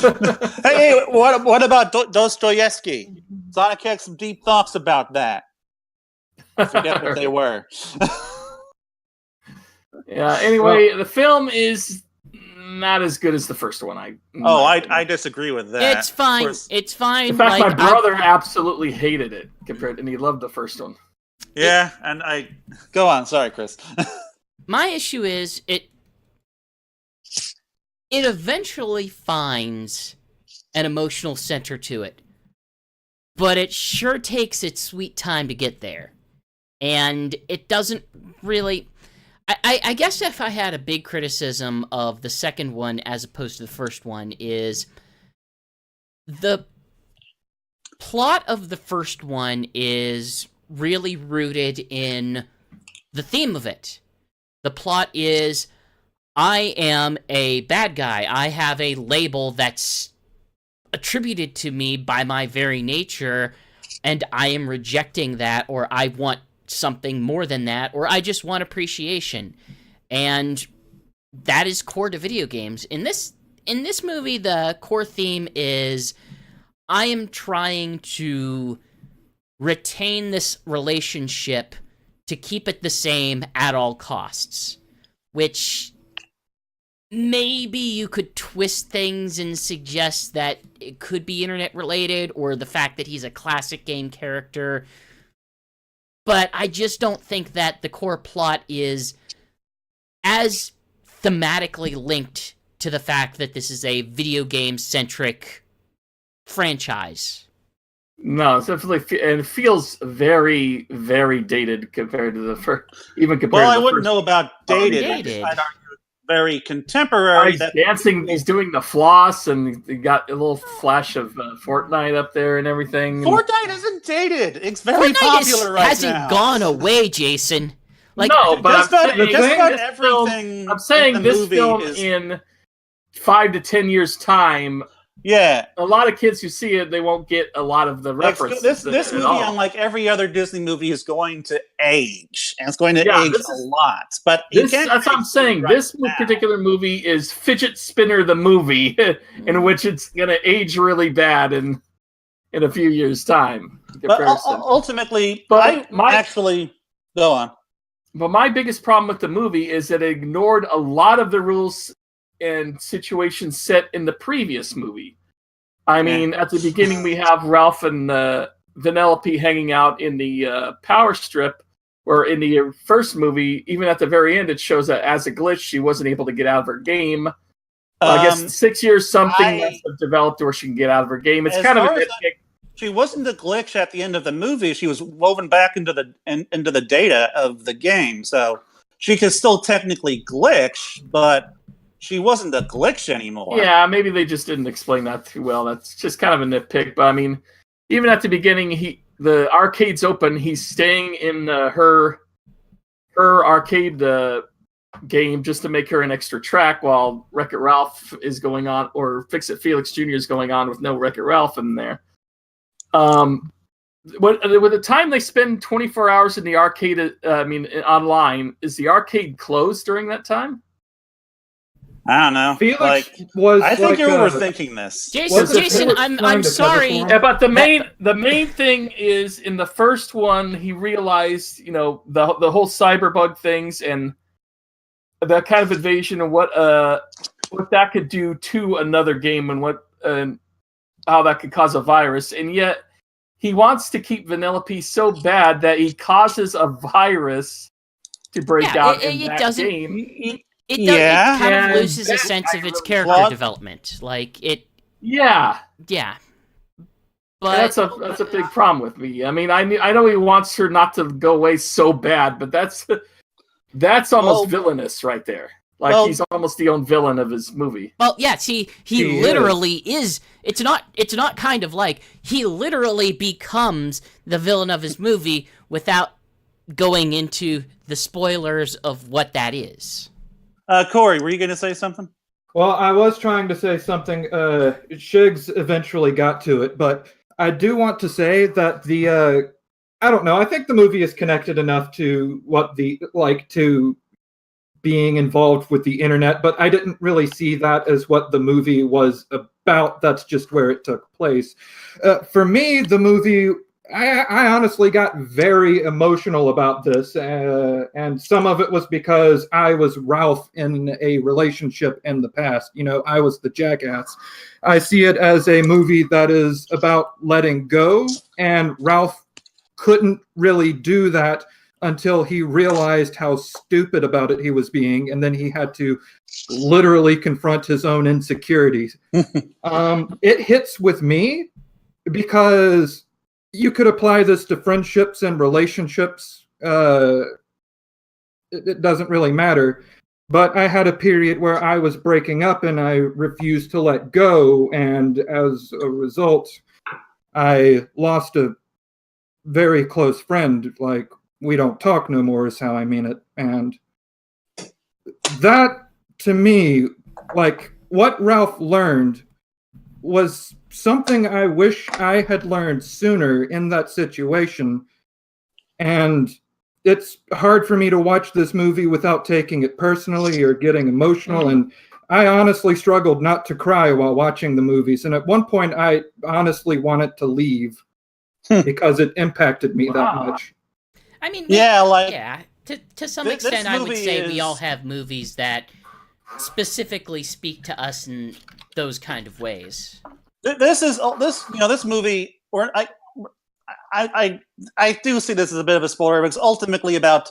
Hey, what about Dostoevsky? Sonic had some deep thoughts about that. I forget what they were. Yeah. Anyway, the film is not as good as the first one. I disagree with that. It's fine. It's fine. In fact, my brother absolutely hated it and he loved the first one. Yeah, and I go on. Sorry, Chris. My issue is it eventually finds an emotional center to it, but it sure takes its sweet time to get there. And it doesn't really... I guess if I had a big criticism of the second one as opposed to the first one is the plot of the first one is really rooted in the theme of it. The plot is, I am a bad guy. I have a label that's attributed to me by my very nature, and I am rejecting that, or I want something more than that, or I just want appreciation. And that is core to video games. In this movie, the core theme is I am trying to retain this relationship to keep it the same at all costs, which maybe you could twist things and suggest that it could be internet related, or the fact that he's a classic game character. But I just don't think that the core plot is as thematically linked to the fact that this is a video game-centric franchise. No, it's definitely, and it feels very, very dated compared to the first. Even compared. Well, to I wouldn't know about dated. Dated. I'd argue very contemporary. He's dancing. He's doing the floss, and he got a little flash of Fortnite up there and everything. Fortnite isn't dated. It's very popular right now. Hasn't gone away, Jason. Like, no, but I'm saying this film in 5 to 10 years' time. Yeah, a lot of kids who see it, they won't get a lot of the references. This movie, unlike every other Disney movie, is going to age, and it's going to age a lot. But that's what I'm saying. This particular movie is Fidget Spinner the movie, in which it's going to age really bad in a few years' time. But ultimately, actually go on. But my biggest problem with the movie is that it ignored a lot of the rules and situations set in the previous movie. I mean, at the beginning we have Ralph and Vanellope hanging out in the power strip, where in the first movie, even at the very end, it shows that as a glitch, she wasn't able to get out of her game. I guess 6 years something must have developed where she can get out of her game. It's kind of she wasn't a glitch at the end of the movie. She was woven back into the data of the game, so she could still technically glitch, but she wasn't a glitch anymore. Yeah, maybe they just didn't explain that too well. That's just kind of a nitpick. But I mean, even at the beginning, the arcade's open. He's staying in her arcade game just to make her an extra track while Wreck-It Ralph is going on, or Fix-It Felix Jr. is going on with no Wreck-It Ralph in there. With the time they spend 24 hours in the arcade, online, is the arcade closed during that time? I don't know. Felix I think you're overthinking this. Jason, I'm sorry. Yeah, but the main thing is, in the first one, he realized, the whole cyberbug things and that kind of invasion and what that could do to another game and how that could cause a virus, and yet he wants to keep Vanellope so bad that he causes a virus to break out in that game. It kind of loses a sense of its character development. Like it. Yeah. Yeah. But that's a big problem with me. I mean, I know he wants her not to go away so bad, but that's almost villainous right there. Like he's almost the own villain of his movie. Well, yeah. See, he literally is. It's not kind of like he literally becomes the villain of his movie without going into the spoilers of what that is. Cory, were you going to say something? Well, I was trying to say something. Shigs eventually got to it, but I do want to say that I don't know. I think the movie is connected enough to to being involved with the internet, but I didn't really see that as what the movie was about. That's just where it took place. For me, the movie, I honestly got very emotional about this, and some of it was because I was Ralph in a relationship in the past. I was the jackass. I see it as a movie that is about letting go, and Ralph couldn't really do that until he realized how stupid about it he was being, and then he had to literally confront his own insecurities. It hits with me because you could apply this to friendships and relationships. It doesn't really matter. But I had a period where I was breaking up and I refused to let go, and as a result, I lost a very close friend. Like, we don't talk no more is how I mean it. And that, to me, like, what Ralph learned was something I wish I had learned sooner in that situation. And it's hard for me to watch this movie without taking it personally or getting emotional. And I honestly struggled not to cry while watching the movies. And at one point, I honestly wanted to leave because it impacted me that much. I mean, to some extent, I would say we all have movies that specifically speak to us in those kind of ways. This movie, or I do see this as a bit of a spoiler, but it's ultimately about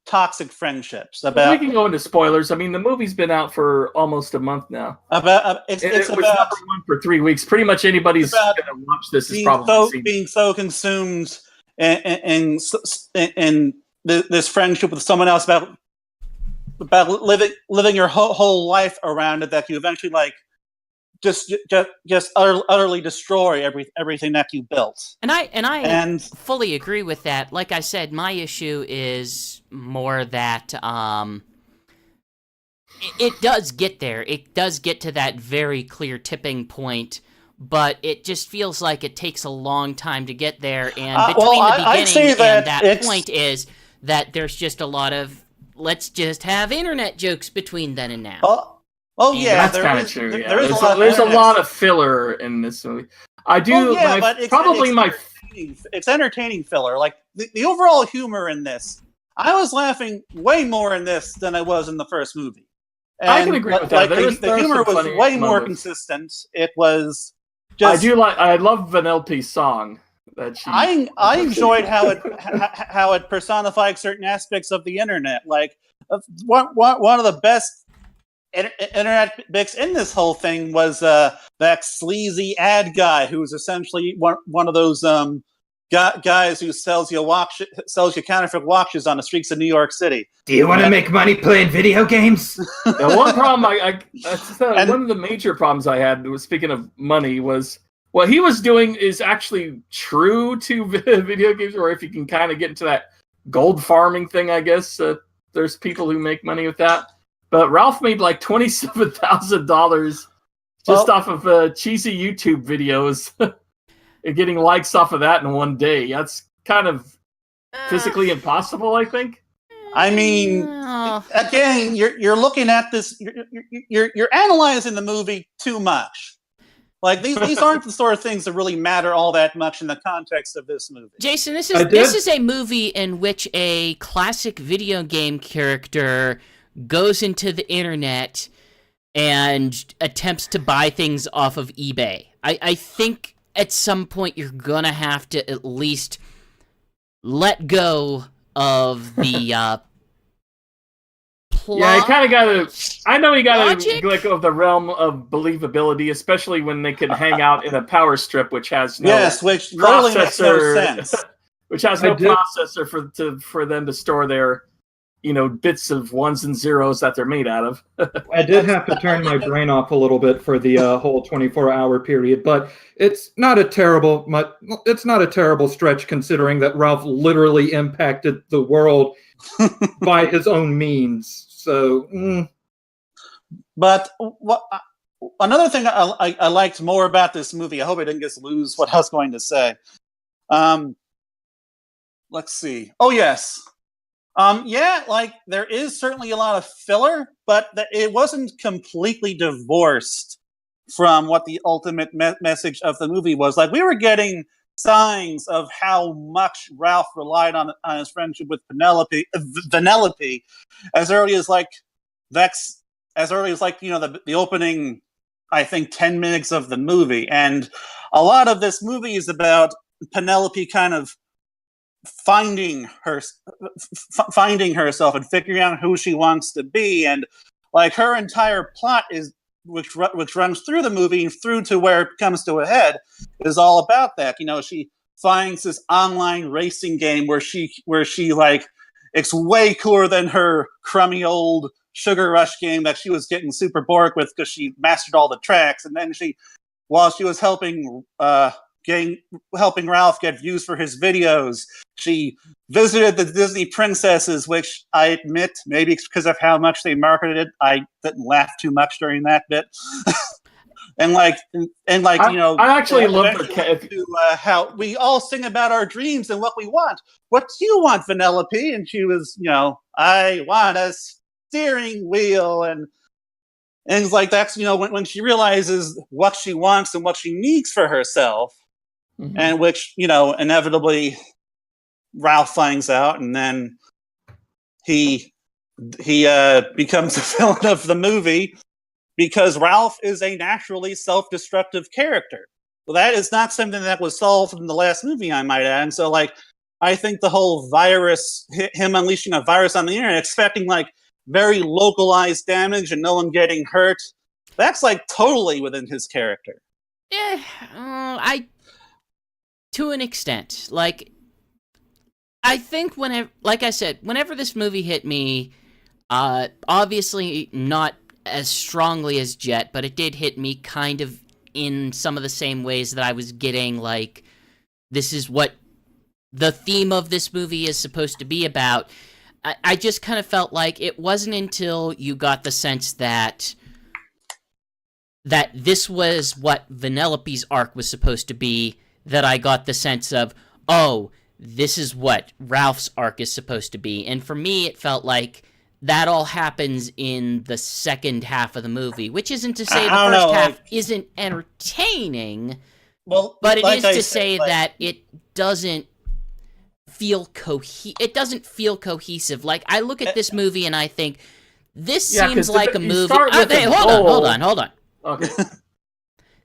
toxic friendships. We can go into spoilers. I mean, the movie's been out for almost a month now. It was number one for 3 weeks. Pretty much anybody's going to watch this is probably being so consumed in this friendship with someone else about living your whole life around it that you eventually just utterly destroy everything that you built. And I fully agree with that. Like I said, my issue is more that it does get there. It does get to that very clear tipping point, but it just feels like it takes a long time to get there. And between the beginning and that point is that there's just a lot of let's just have internet jokes between then and now. That's kind of true. Yeah. There's a lot of filler in this movie. I do. It's entertaining filler. Like the overall humor in this, I was laughing way more in this than I was in the first movie. And I can agree with that. The humor was way more consistent. It was just. I love Vanellope's song. I enjoyed how it personified certain aspects of the internet. Like one of the best internet mix in this whole thing was that sleazy ad guy who was essentially one of those guys who sells you counterfeit watches on the streets of New York City. Do you want to make money playing video games? The one problem one of the major problems I had was, speaking of money, was what he was doing is actually true to video games, or if you can kind of get into that gold farming thing, I guess there's people who make money with that. But Ralph made like $27,000 just off of cheesy YouTube videos. And getting likes off of that in one day. That's kind of physically impossible, I think. I mean, again, you're looking at this. You're analyzing the movie too much. Like these aren't the sort of things that really matter all that much in the context of this movie. Jason, this is a movie in which a classic video game character goes into the internet and attempts to buy things off of eBay. I think at some point you're gonna have to at least let go of the plot. Yeah, you kind of gotta. I know you gotta let go of the realm of believability, especially when they can hang out in a power strip, which has no which literally makes no sense. Which has no processor for them to store their, bits of ones and zeros that they're made out of. I did have to turn my brain off a little bit for the whole 24-hour period, but it's not a terrible stretch considering that Ralph literally impacted the world by his own means. So, But another thing I liked more about this movie, I hope I didn't just lose what I was going to say. Let's see. Oh, yes. There is certainly a lot of filler, but it wasn't completely divorced from what the ultimate message of the movie was. Like, we were getting signs of how much Ralph relied on his friendship with Vanellope as early as the opening, I think, 10 minutes of the movie. And a lot of this movie is about Penelope kind of finding herself and figuring out who she wants to be, and like her entire plot is which runs through the movie and through to where it comes to a head is all about that. She finds this online racing game where she like, it's way cooler than her crummy old Sugar Rush game that she was getting super bored with because she mastered all the tracks. And then while she was helping Ralph get views for his videos, she visited the Disney princesses, which I admit, maybe it's because of how much they marketed it, I didn't laugh too much during that bit. I actually love how we all sing about our dreams and what we want. What do you want, Vanellope? And she was, I want a steering wheel, and it's like that's when she realizes what she wants and what she needs for herself. Mm-hmm. And which, inevitably Ralph finds out, and then he becomes the villain of the movie because Ralph is a naturally self-destructive character. Well, that is not something that was solved in the last movie, I might add. And so, I think the whole virus, him unleashing a virus on the internet, expecting very localized damage and no one getting hurt, that's totally within his character. Yeah, to an extent. I think whenever this movie hit me, obviously not as strongly as Jet, but it did hit me kind of in some of the same ways that I was getting, this is what the theme of this movie is supposed to be about. I just kind of felt like it wasn't until you got the sense that this was what Vanellope's arc was supposed to be, that I got the sense of, oh, this is what Ralph's arc is supposed to be. And for me, it felt like that all happens in the second half of the movie, which isn't to say the first half isn't entertaining, but it is to say that it doesn't feel cohesive. I look at this movie and I think, this seems like a movie... hold on. Okay.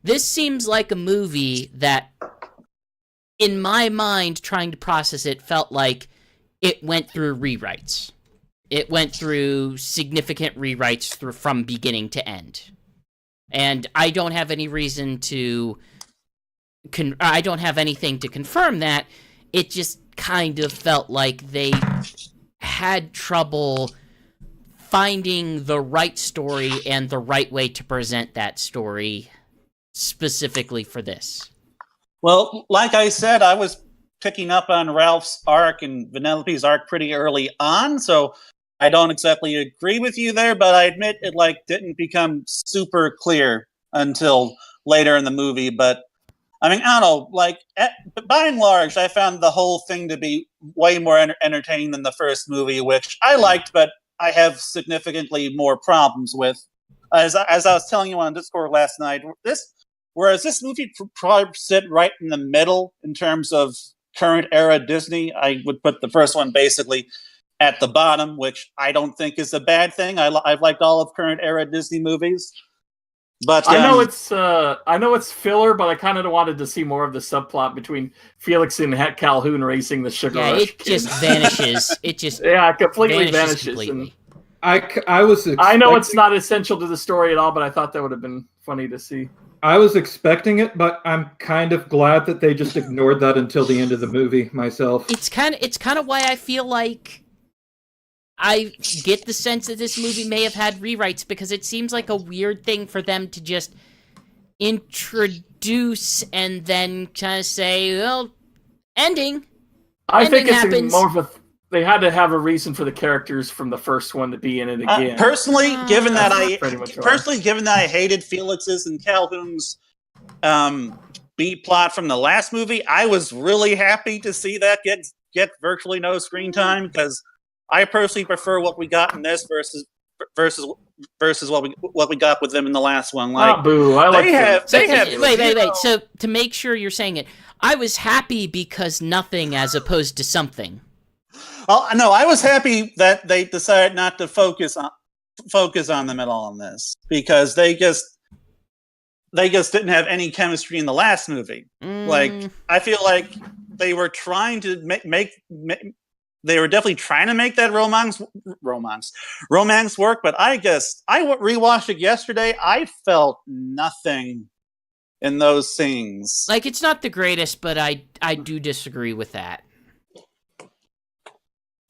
This seems like a movie that, in my mind, trying to process it, felt like it went through rewrites. it went through significant rewrites from beginning to end. And I don't have any reason to... I don't have anything to confirm that. It just kind of felt like they had trouble finding the right story and the right way to present that story specifically for this. Well, like I said, I was picking up on Ralph's arc and Vanellope's arc pretty early on, so I don't exactly agree with you there, but I admit it didn't become super clear until later in the movie. But I mean, I don't know, by and large, I found the whole thing to be way more entertaining than the first movie, which I liked, but I have significantly more problems with. As I was telling you on Discord last night, whereas this movie probably sit right in the middle in terms of current era Disney, I would put the first one basically at the bottom, which I don't think is a bad thing. I've liked all of current era Disney movies. But I know it's filler, but I kind of wanted to see more of the subplot between Felix and Calhoun racing the Sugar Rush. It just vanishes. It just completely vanishes. Completely. I know it's not essential to the story at all, but I thought that would have been funny to see. I was expecting it, but I'm kind of glad that they just ignored that until the end of the movie myself. It's kind of why I feel like I get the sense that this movie may have had rewrites, because it seems like a weird thing for them to just introduce and then kind of say, well, ending. I think it's happens. more of a... They had to have a reason for the characters from the first one to be in it again. Personally, given that I hated Felix's and Calhoun's B plot from the last movie, I was really happy to see that get virtually no screen time, because I personally prefer what we got in this versus what we got with them in the last one. Boo! I like wait. So to make sure you're saying it, I was happy because nothing, as opposed to something. Well, no, I was happy that they decided not to focus on them at all in this, because they just didn't have any chemistry in the last movie. I feel like they were trying to they were definitely trying to make that romance work, but I rewatched it yesterday. I felt nothing in those scenes. It's not the greatest, but I do disagree with that.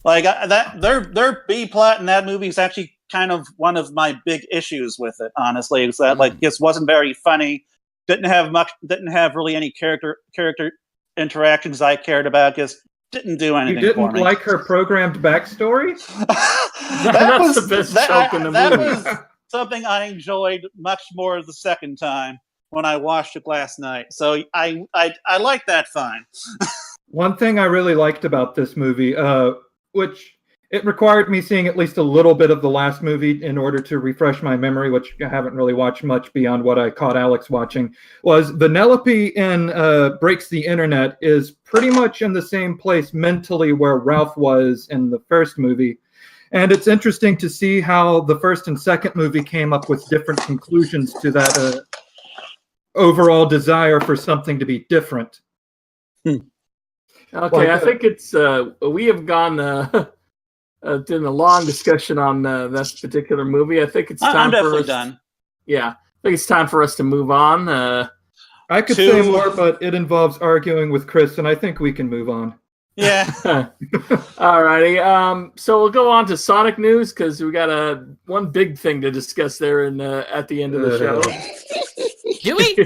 Their B plot in that movie is actually kind of one of my big issues with it. Honestly, is that just wasn't very funny. Didn't have really any character interactions I cared about. Just didn't do anything. You didn't like her programmed backstory? That's the best joke in the movie. That was something I enjoyed much more the second time when I watched it last night. So I like that fine. One thing I really liked about this movie, which it required me seeing at least a little bit of the last movie in order to refresh my memory, which I haven't really watched much beyond what I caught Alex watching, was Vanellope in Breaks the Internet is pretty much in the same place mentally where Ralph was in the first movie. And it's interesting to see how the first and second movie came up with different conclusions to that overall desire for something to be different. Okay, I think it's we have gone did a long discussion on this particular movie. I think it's time I'm for definitely us. done. Yeah, I think it's time for us to move on. I could say more, but it involves arguing with Chris, and I think we can move on. Yeah. Alrighty. So we'll go on to Sonic news, because we got one big thing to discuss there at the end of the show. Do we?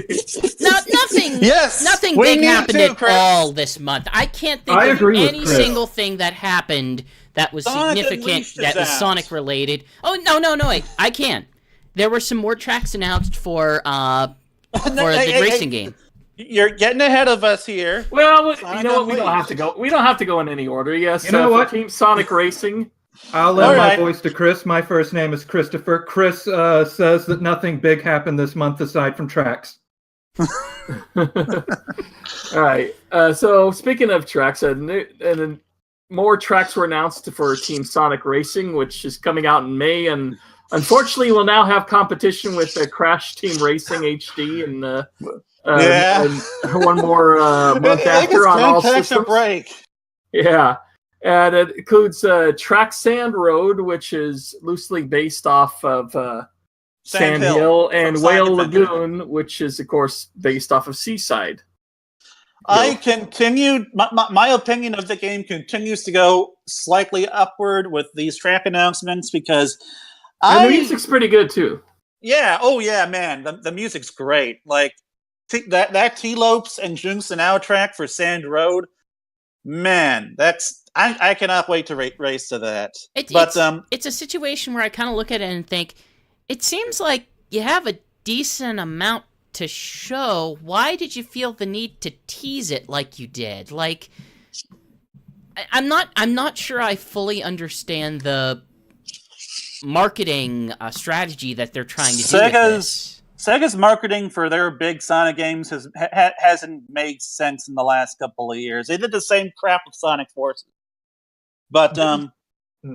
No, nothing. Yes, nothing big happened at all this month. I can't think of any single thing that happened that was significant, that was Sonic related. Oh no! Wait, I can. There were some more tracks announced for the racing game. You're getting ahead of us here. Well, you know what? We don't have to go. We don't have to go in any order. Yes. You know what? Team Sonic Racing. I'll lend my voice to Chris. My first name is Christopher. Chris says that nothing big happened this month aside from tracks. All right. So speaking of tracks, and more tracks were announced for Team Sonic Racing, which is coming out in May, and unfortunately, we'll now have competition with Crash Team Racing HD and one more month after on all systems. Break. Yeah. And it includes Track Sand Road, which is loosely based off of Sand Hill, and Whale Lagoon, which is, of course, based off of Seaside. I continued. My opinion of the game continues to go slightly upward with these track announcements because the music's pretty good too. Yeah. Oh yeah, man. The music's great. Like that T-Lopes and Junks and Out track for Sand Road. Man, I cannot wait to race to that. It's a situation where I kind of look at it and think, it seems like you have a decent amount to show. Why did you feel the need to tease it like you did? Like, I'm not sure I fully understand the marketing strategy that they're trying to do with this. Sega's marketing for their big Sonic games hasn't made sense in the last couple of years. They did the same crap with Sonic Forces. But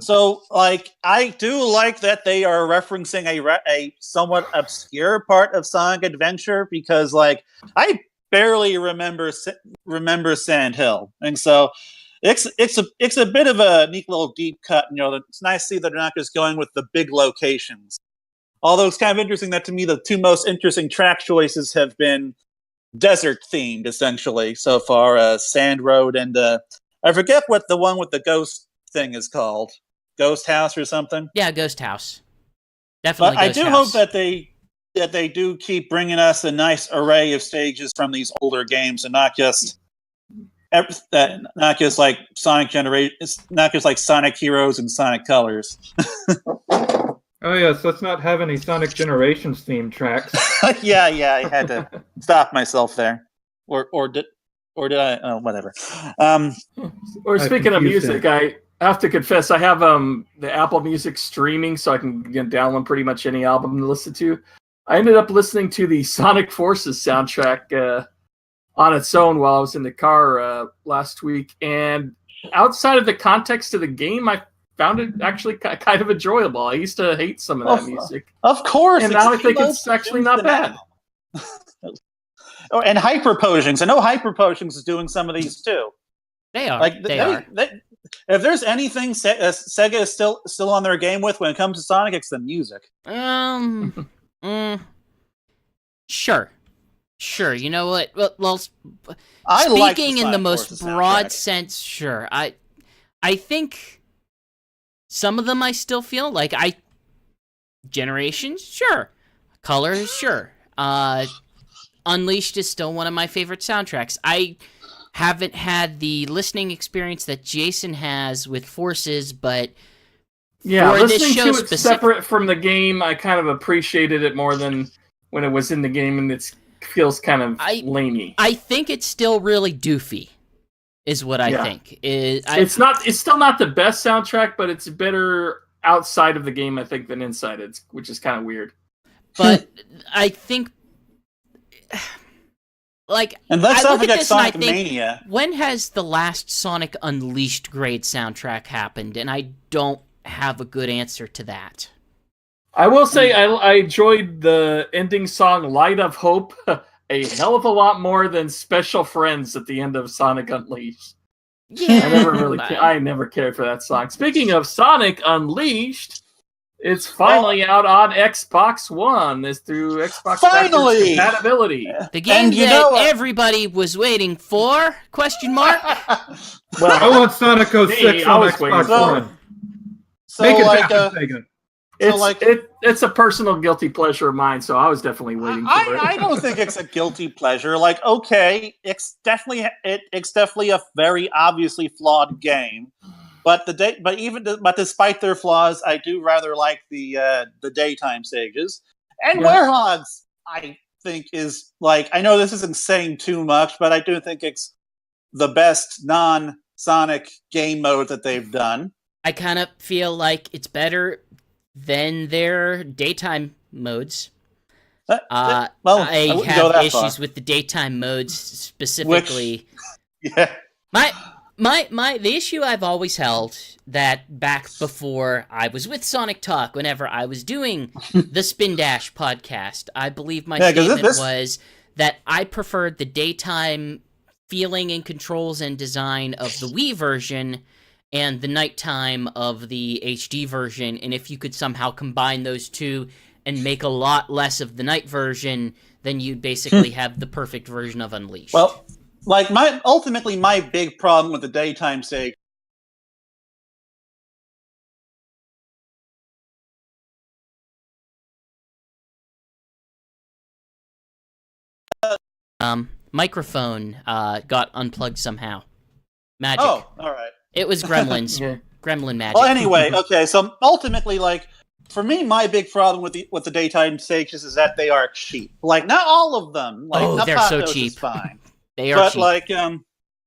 so, like, I do like that they are referencing a somewhat obscure part of Sonic Adventure because, like, I barely remember Sand Hill, and so it's a bit of a neat little deep cut. You know, it's nice to see that they're not just going with the big locations. Although it's kind of interesting that to me the two most interesting track choices have been desert themed, essentially so far. Sand Road and I forget what the one with the ghost thing is called. Ghost House or something? Yeah, Ghost House. Definitely. But I do hope that they do keep bringing us a nice array of stages from these older games and not just like Sonic Generation, not just like Sonic Heroes and Sonic Colors. Oh yes, let's not have any Sonic Generations themed tracks. yeah, I had to stop myself there, or did I? Oh, whatever. Or speaking of music, I have to confess I have the Apple Music streaming, so I can download pretty much any album to listen to. I ended up listening to the Sonic Forces soundtrack on its own while I was in the car last week, and outside of the context of the game, I found it actually kind of enjoyable. I used to hate some of that music. Of course. And now I think it's actually not bad. Oh, and Hyper Potions. I know Hyper Potions is doing some of these too. They are. They are. If there's anything Sega is still on their game with when it comes to Sonic, it's the music. Sure. You know what? Well, speaking in the most broad sense, sure. I think some of them I still feel like Generations, sure. Colors, sure. Unleashed is still one of my favorite soundtracks. I haven't had the listening experience that Jason has with Forces, but listening to it separate from the game, I kind of appreciated it more than when it was in the game, and it feels kind of lamey. I think it's still really doofy. Is what I think. It's still not the best soundtrack, but it's better outside of the game, I think, than inside it, which is kind of weird. But I think, like, and let's not forget Sonic Mania. When has the last Sonic Unleashed grade soundtrack happened? And I don't have a good answer to that. I will say I enjoyed the ending song "Light of Hope" a hell of a lot more than Special Friends at the end of Sonic Unleashed. Yeah, I never cared for that song. Speaking of Sonic Unleashed, it's finally out on Xbox One. It's through Xbox finally compatibility. The game that everybody was waiting for? Question mark. Well, I want Sonic 06 on Xbox One. Make it happen, Sega. It's a personal guilty pleasure of mine, so I was definitely waiting for it. I don't think it's a guilty pleasure. Like, okay, it's definitely a very obviously flawed game, but despite their flaws, I do rather like the daytime stages. And Werehogs, I think, is like, I know this isn't saying too much, but I do think it's the best non-Sonic game mode that they've done. I kind of feel like it's better than their daytime modes. I have issues with the daytime modes specifically. The issue I've always held that back before I was with Sonic Talk, whenever I was doing the Spin Dash podcast, I believe my statement was that I preferred the daytime feeling and controls and design of the Wii version, and the nighttime of the HD version, and if you could somehow combine those two and make a lot less of the night version, then you'd basically have the perfect version of Unleashed. Well, like ultimately my big problem with the daytime stage. Microphone got unplugged somehow. Magic. Oh, all right. It was Gremlins. Yeah. Gremlin magic. Well, anyway, okay. So ultimately, like for me, my big problem with the daytime stages is that they are cheap. Like not all of them. Like they're so Apoptos cheap. is fine. They are But cheap. like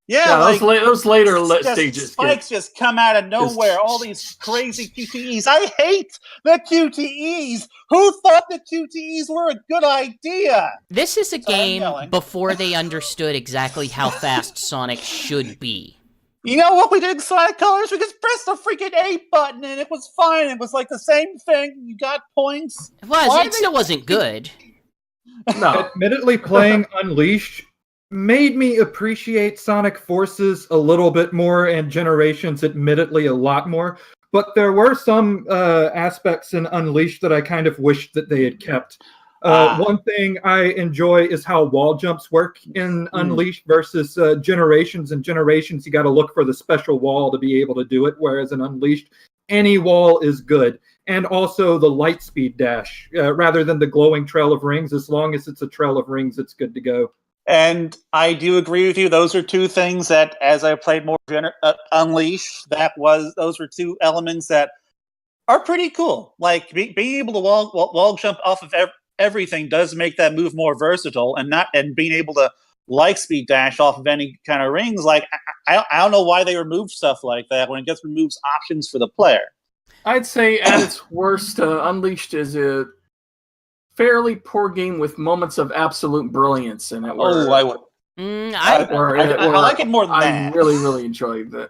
Yeah, those later stages. Spikes just come out of nowhere. All these crazy QTEs. I hate the QTEs. Who thought the QTEs were a good idea? This is a Sorry, I'm game yelling. before they understood exactly how fast Sonic should be. You know what we did in Sonic Colors? We just pressed the freaking A button and it was fine. It was like the same thing. You got points. It was. Why It still wasn't good. No. Admittedly, playing Unleashed made me appreciate Sonic Forces a little bit more, and Generations admittedly a lot more. But there were some aspects in Unleashed that I kind of wished that they had kept. One thing I enjoy is how wall jumps work in Unleashed versus Generations. In Generations, you got to look for the special wall to be able to do it, whereas in Unleashed, any wall is good. And also the light speed dash, rather than the glowing trail of rings. As long as it's a trail of rings, it's good to go. And I do agree with you. Those are two things that, as I played more Unleashed, those were two elements that are pretty cool. Like being able to wall jump off of everything does make that move more versatile, and being able to light speed dash off of any kind of rings. Like I don't know why they remove stuff like that when it just removes options for the player. I'd say at its worst, Unleashed is a fairly poor game with moments of absolute brilliance in it. I would. I like it more than that. I really, really enjoyed it.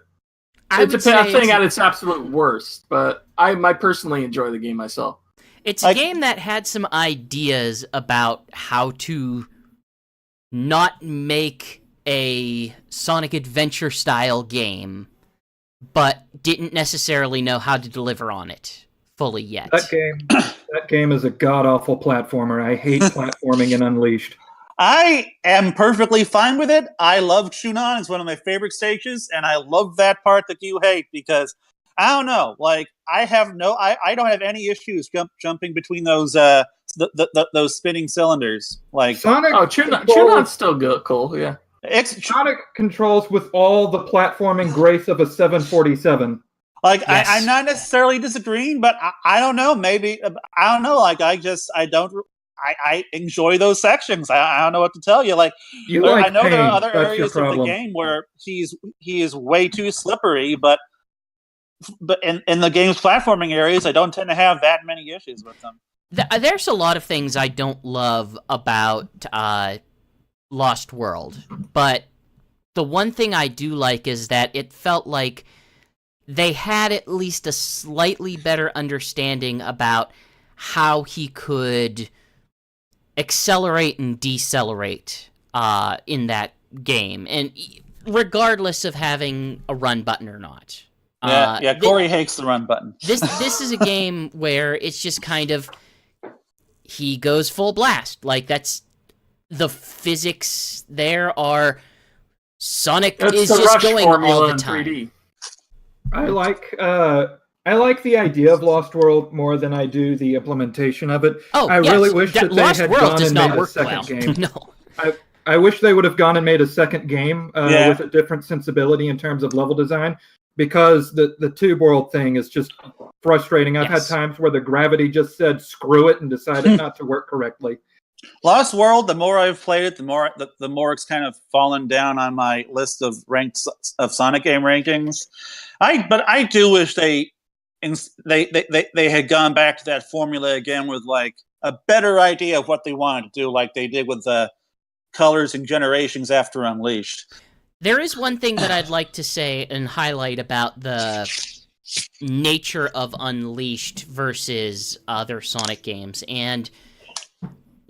I'm saying at its absolute worst, but I might personally enjoy the game myself. It's a game that had some ideas about how to not make a Sonic Adventure style game, but didn't necessarily know how to deliver on it fully yet. That game is a god-awful platformer. I hate platforming in Unleashed. I am perfectly fine with it. I love Chunan. It's one of my favorite stages, and I love that part that you hate because I don't know. Like I don't have any issues jumping between those those spinning cylinders. Like Sonic. Chunan's still good, cool. Yeah. Sonic controls with all the platforming grace of a 747. Like yes. I'm not necessarily disagreeing, but I don't know. Maybe I don't know. Like I enjoy those sections. I don't know what to tell you. Like I know there are other That's areas of the game where he is way too slippery, but in the game's platforming areas, I don't tend to have that many issues with them. There's a lot of things I don't love about Lost World, but the one thing I do like is that it felt like they had at least a slightly better understanding about how he could accelerate and decelerate in that game, and regardless of having a run button or not. Cory hates the run button. This is a game where it's just kind of he goes full blast. Like that's the physics there are. Sonic is just going all the time. 3D. I like the idea of Lost World more than I do the implementation of it. I really wish that they had gone and made a second game. No. I wish they would have gone and made a second game with a different sensibility in terms of level design, because the tube world thing is just frustrating. I've had times where the gravity just said screw it and decided not to work correctly. Lost World, the more I've played it, the more it's kind of fallen down on my list of ranked of Sonic game rankings. But I do wish they had gone back to that formula again with like a better idea of what they wanted to do, like they did with the Colors and Generations after Unleashed. There is one thing that I'd like to say and highlight about the nature of Unleashed versus other Sonic games, and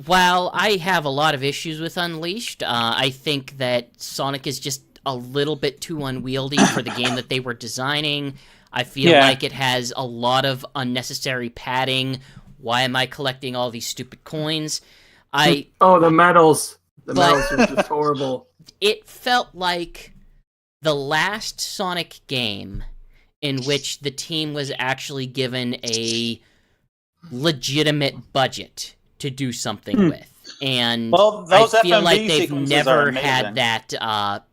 while I have a lot of issues with Unleashed, I think that Sonic is just a little bit too unwieldy for the game that they were designing. I feel like it has a lot of unnecessary padding. Why am I collecting all these stupid coins? The medals. The medals are just horrible. It felt like the last Sonic game in which the team was actually given a legitimate budget to do something with. And I feel FMV like they've sequences never are had amazing. that.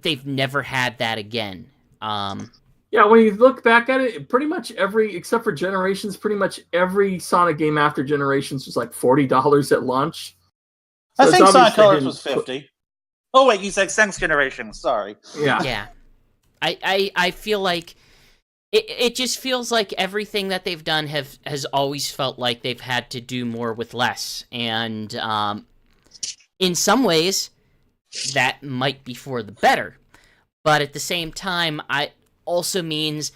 They've never had that again. Yeah, when you look back at it, pretty much except for Generations, pretty much every Sonic game after Generations was like $40 at launch. So I think it's Sonic obvious they Colors didn't was 50. Oh wait, you said Sense Generation. Sorry. Yeah. Yeah. I feel like it just feels like everything that they've done has always felt like they've had to do more with less. And in some ways, that might be for the better. But at the same time, I also means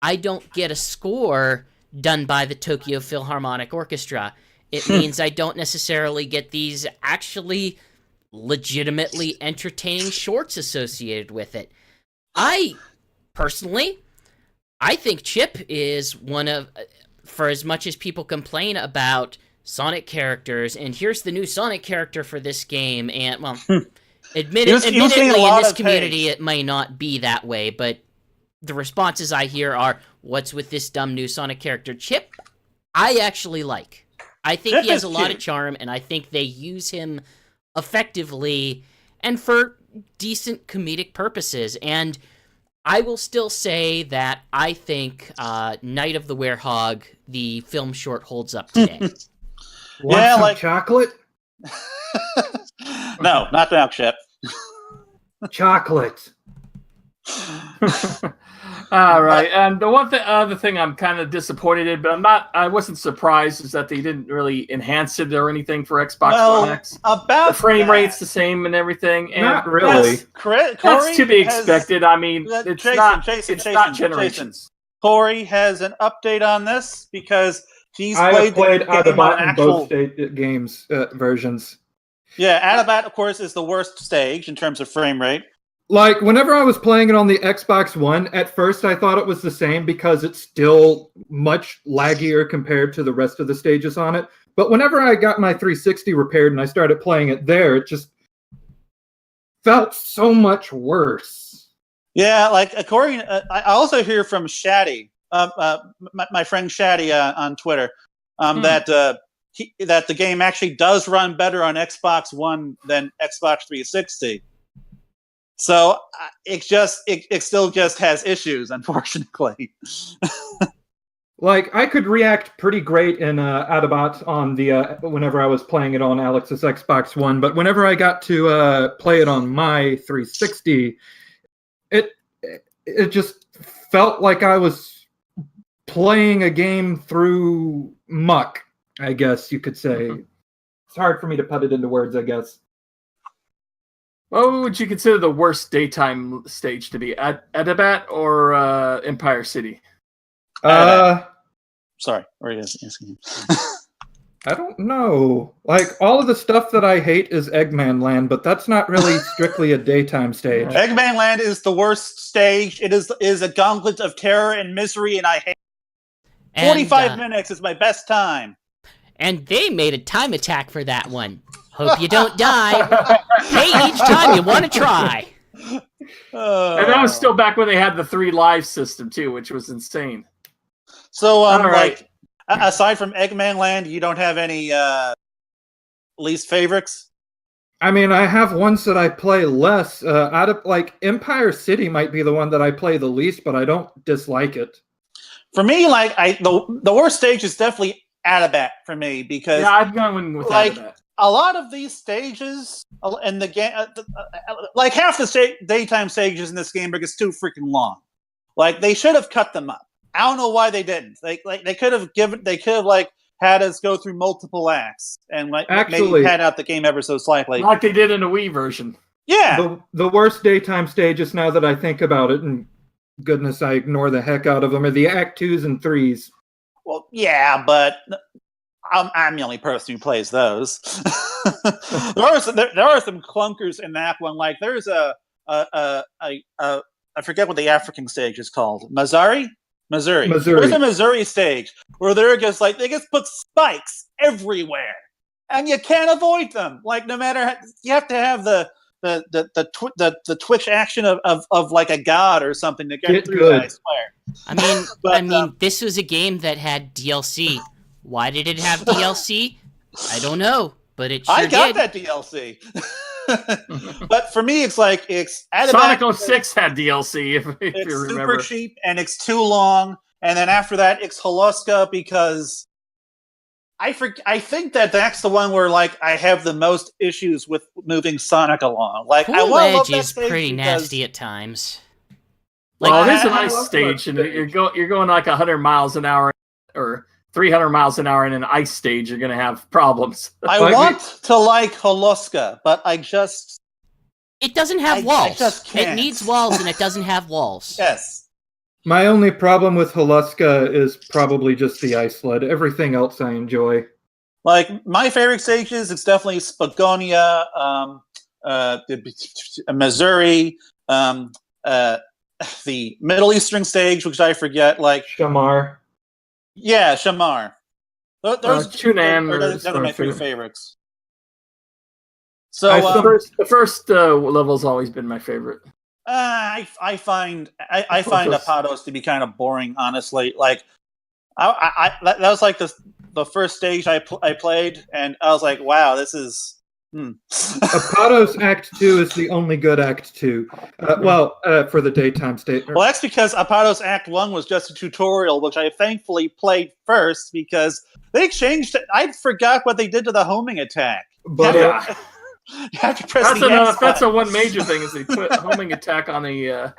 I don't get a score done by the Tokyo Philharmonic Orchestra. It means I don't necessarily get these actually legitimately entertaining shorts associated with it. Personally, I think Chip is one of, for as much as people complain about Sonic characters, and here's the new Sonic character for this game, and, well, admittedly in this community it may not be that way, but the responses I hear are, what's with this dumb new Sonic character? Chip, I actually like. I think Chip he has a is lot cute. of charm, and I think they use him effectively and for decent comedic purposes, and I will still say that I think Night of the Werehog, the film short, holds up today. Want some chocolate? No, not milk, Chip. Chocolate. All right, and the other thing I'm kind of disappointed in, but I wasn't surprised, is that they didn't really enhance it or anything for Xbox One X. The frame rate's the same and everything. And not really. That's to be expected. I mean, it's not Generations. Cory has an update on this because he's played Adabat in both games versions. Yeah, Adabat, of course, is the worst stage in terms of frame rate. Like, whenever I was playing it on the Xbox One, at first I thought it was the same because it's still much laggier compared to the rest of the stages on it. But whenever I got my 360 repaired and I started playing it there, it just felt so much worse. Yeah, like Cory, I also hear from Shaddy, my friend Shaddy on Twitter, that the game actually does run better on Xbox One than Xbox 360. So it still just has issues, unfortunately. Like, I could react pretty great in Adabat on the whenever I was playing it on Alex's Xbox One, but whenever I got to play it on my 360, it just felt like I was playing a game through muck, I guess you could say. It's hard for me to put it into words, I guess. What would you consider the worst daytime stage to be? Adabat or Empire City? Sorry, what are you asking? I don't know. Like, all of the stuff that I hate is Eggman Land, but that's not really strictly a daytime stage. Eggman Land is the worst stage. It is a gauntlet of terror and misery, and I hate it. 45 minutes is my best time. And they made a time attack for that one. Hope you don't die. Pay each time you want to try. And that was still back when they had the 3 live system, too, which was insane. So, right. aside from Eggman Land, you don't have any least favorites? I mean, I have ones that I play less. Empire City might be the one that I play the least, but I don't dislike it. For me, the worst stage is definitely Adabat for me, because I've gone with Adabat. A lot of these stages in the game, like half the daytime stages in this game are just too freaking long. Like, they should have cut them up. I don't know why they didn't. They could have had us go through multiple acts and maybe pad out the game ever so slightly, like they did in the Wii version. Yeah. The worst daytime stages, now that I think about it, and goodness, I ignore the heck out of them, are the Act 2s and 3s. Well, yeah, but I'm the only person who plays those. There are some clunkers in that one. Like, there's a I forget what the African stage is called. Missouri. Missouri. There's a Missouri stage where they just put spikes everywhere, and you can't avoid them. Like no matter you have to have the twitch action of like a god or something to get through good. that, I swear. I mean, this was a game that had DLC. Why did it have DLC? I don't know, but it sure I got did. that DLC. But for me, it's Sonic 06 had DLC. If it's you remember, super cheap and it's too long. And then after that, it's Holoska because I think that's the one where like I have the most issues with moving Sonic along. Like I want to love that is stage pretty because nasty at times. Well, it is a nice stage, and you're going like 100 miles an hour or 300 miles an hour in an ice stage. You're going to have problems. I want to like Holoska, but it doesn't have walls. I just can't. It needs walls, and it doesn't have walls. Yes. My only problem with Holoska is probably just the ice sled. Everything else I enjoy. Like my favorite stages, it's definitely Spagonia, Missouri, the Middle Eastern stage, which I forget, like Shamar. Yeah, Shamar. Those Chunan are my three favorites. So the first level's always been my favorite. I find Apatos to be kind of boring, honestly. Like, that was like the first stage I played, and I was like, wow, this is. Apatos Act 2 is the only good Act 2. For the daytime state. Well, that's because Apatos Act 1 was just a tutorial, which I thankfully played first because they changed it. I forgot what they did to the homing attack. But you have to press the X that's button. one major thing is they put homing attack on the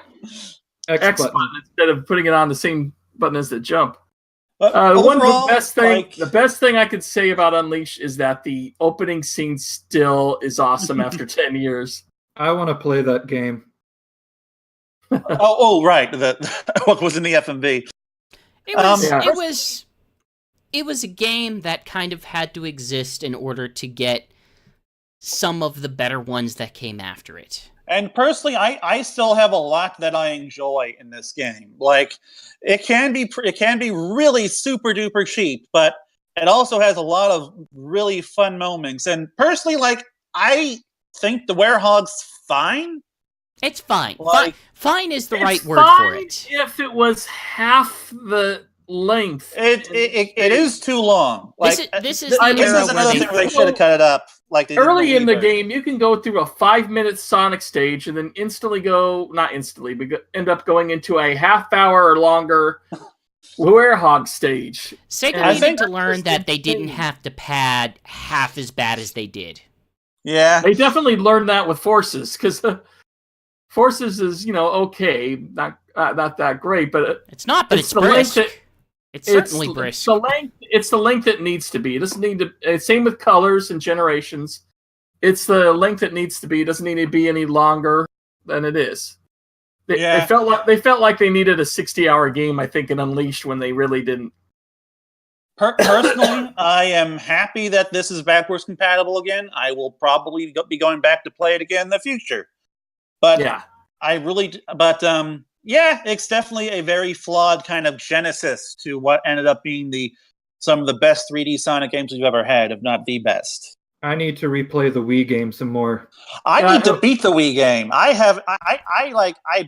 X button instead of putting it on the same button as the jump. Overall, the best thing I could say about Unleash is that the opening scene still is awesome after 10 years. I want to play that game. right. What was in the FMV? It was a game that kind of had to exist in order to get some of the better ones that came after it. And personally, I still have a lot that I enjoy in this game. Like, it can be really super duper cheap, but it also has a lot of really fun moments. And personally, like, I think the Werehog's fine. It's fine. Like, fine is the right word for it. If it was half the length, it is too long. Like, this is another thing where they should have cut it up. Like early in the game, you can go through a 5-minute Sonic stage and then end up going into a half-hour or longer Werehog stage. Sega needed to learn that they didn't have to pad half as bad as they did. Yeah, they definitely learned that with Forces because Forces is okay, not that great, but it's not. But it's brisk. It's certainly brisk. It's the length it needs to be. It doesn't need to. Same with colors and generations. It's the length it needs to be. It doesn't need to be any longer than it is. They felt like they needed a 60-hour game. I think in Unleashed when they really didn't. Personally, I am happy that this is backwards compatible again. I will probably be going back to play it again in the future. But yeah, it's definitely a very flawed kind of genesis to what ended up being some of the best 3D Sonic games we've ever had, if not the best. I need to replay the Wii game some more. I need to beat the Wii game. I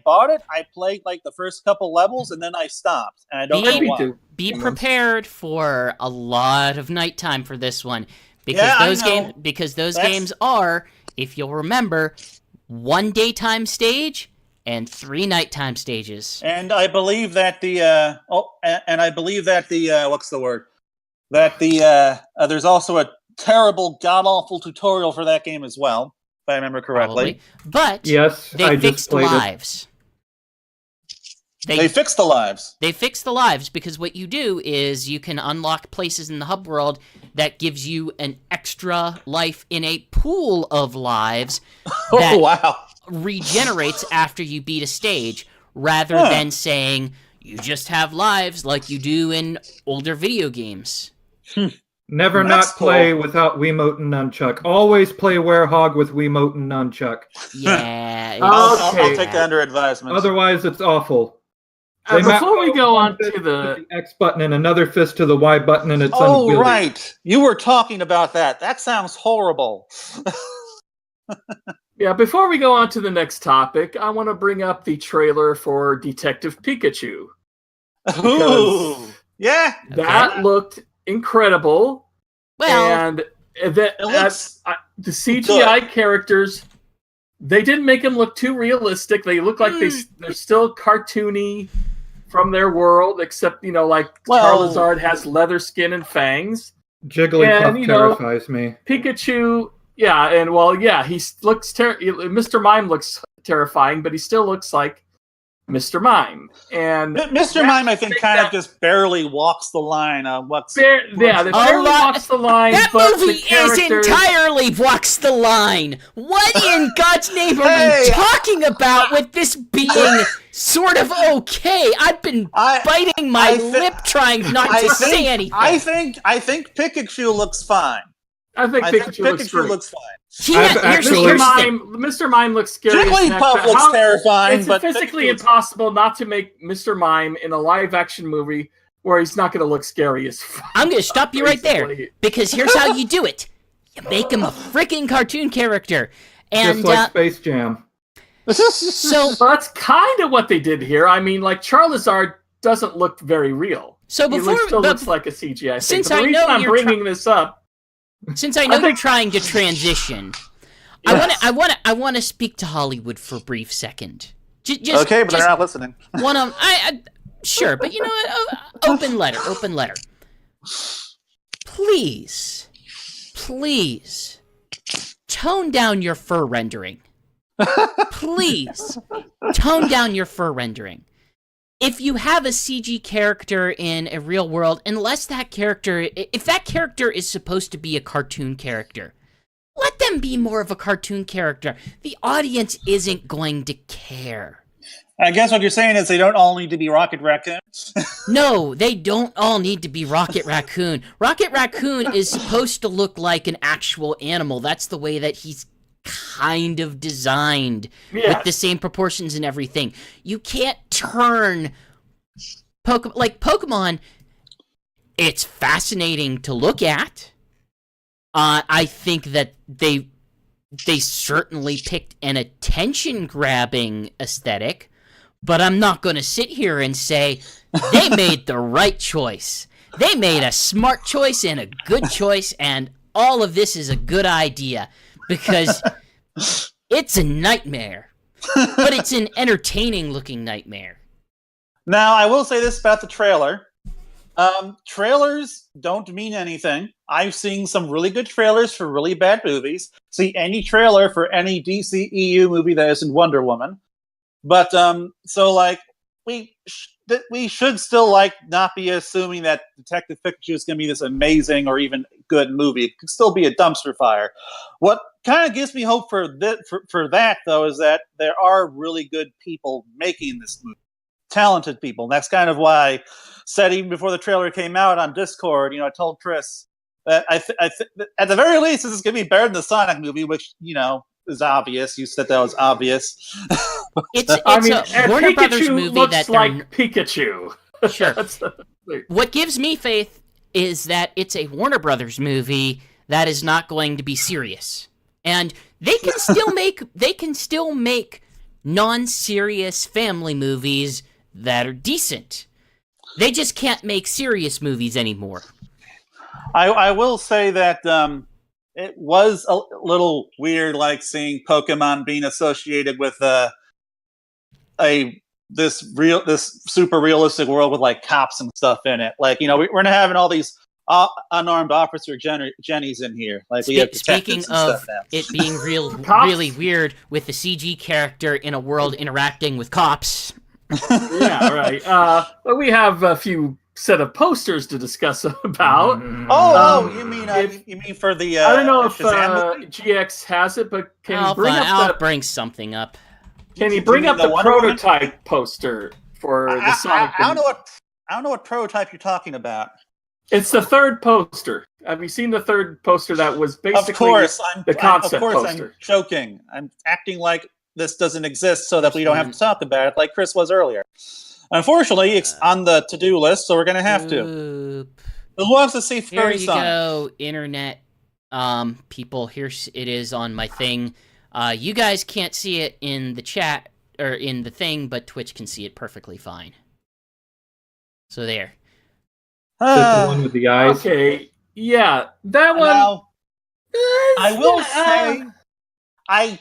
bought it, I played like the first couple levels, and then I stopped. And I don't know why. Be prepared for a lot of nighttime for this one. Because those games are, if you'll remember, 1 daytime stage and 3 nighttime stages. And I believe that there's also a terrible, god-awful tutorial for that game as well, if I remember correctly. Probably. But yes, they fixed lives. They fixed the lives. They fixed the lives because what you do is you can unlock places in the hub world that gives you an extra life in a pool of lives that regenerates after you beat a stage, rather than saying you just have lives like you do in older video games. Never not play without Wiimote and Nunchuck. Always play Werehog with Wiimote and Nunchuck. Yeah, I'll Okay. take that under advisement. Otherwise, it's awful. They map Before we go one on fist to the X button and another fist to the Y button, and it's Oh, unwieldy. right. You were talking about that. That sounds horrible. yeah, before we go on to the next topic, I want to bring up the trailer for Detective Pikachu. Ooh. Yeah. That looked incredible. Well, And that It looks the CGI good. characters, they didn't make them look too realistic. They look like they're still cartoony from their world, except Charizard has leather skin and fangs. Jigglypuff terrifies me. Pikachu, he looks Mr. Mime looks terrifying, but he still looks like Mr. Mime. And Mr. Mime, I think, kind of just barely walks the line on what's. They barely walks the line. that but movie entirely walks the line. What in God's name are you talking about with this being sort of okay? I've been biting my lip trying not to say anything. I think Pikachu looks fine. I think Pikachu looks fine. Mr. Mime looks scary. Jigglypuff looks terrifying. It's physically impossible not to make Mr. Mime in a live-action movie where he's not going to look scary as fuck. I'm going to stop you right there, because here's how you do it. You make him a freaking cartoon character. And, just like Space Jam. So that's kind of what they did here. I mean, like, Charizard doesn't look very real. So he still looks like a CGI thing. Since the reason I'm bringing this up, since I know you're trying to transition, yes. I want to speak to Hollywood for a brief second. Okay, but they're not listening. Sure, but you know what? Open letter. Please, tone down your fur rendering. Please, tone down your fur rendering. If you have a CG character in a real world, if that character is supposed to be a cartoon character, let them be more of a cartoon character. The audience isn't going to care. I guess what you're saying is they don't all need to be Rocket Raccoon? No, they don't all need to be Rocket Raccoon. Rocket Raccoon is supposed to look like an actual animal. That's the way that he's kind of designed, with the same proportions and everything. You can't turn Pokemon. It's fascinating to look at. I think that they certainly picked an attention-grabbing aesthetic, but I'm not going to sit here and say they made the right choice. They made a smart choice and a good choice, and all of this is a good idea. Because it's a nightmare. But it's an entertaining-looking nightmare. Now, I will say this about the trailer. Trailers don't mean anything. I've seen some really good trailers for really bad movies. See any trailer for any DCEU movie that isn't Wonder Woman. But, we should still, not be assuming that Detective Pikachu is going to be this amazing or even good movie. It could still be a dumpster fire. What kind of gives me hope for that, though, is that there are really good people making this movie. Talented people. And that's kind of why I said even before the trailer came out on Discord, I told Chris that I at the very least, this is going to be better than the Sonic movie, which, is obvious. You said that was obvious. It's a Warner Brothers movie looks like Pikachu. Sure. What gives me faith is that it's a Warner Brothers movie that is not going to be serious, and they can still make non-serious family movies that are decent. They just can't make serious movies anymore. I will say that it was a little weird, seeing Pokemon being associated with this super realistic world with cops and stuff in it. We're not having all these unarmed officer Jennies in here. We have speaking of it being really weird with the CG character in a world interacting with cops. Yeah, right. But we have a few set of posters to discuss about. You mean for the? I don't know if GX has it, but I'll bring something up. Can you bring up the prototype poster for the Sonic? I don't know what prototype you're talking about. It's the third poster. Have you seen the third poster that was basically of course, the concept of course poster? I'm joking. I'm acting like this doesn't exist so that we don't have to talk about it like Chris was earlier. Unfortunately, it's on the to-do list, so we're going to have to. Who wants to see Here Furry you Sonic? go, internet people. Here it is on my thing. You guys can't see it in the chat or in the thing, but Twitch can see it perfectly fine. So there. That's the one with the eyes. Okay, yeah, that one. Now, I will say, I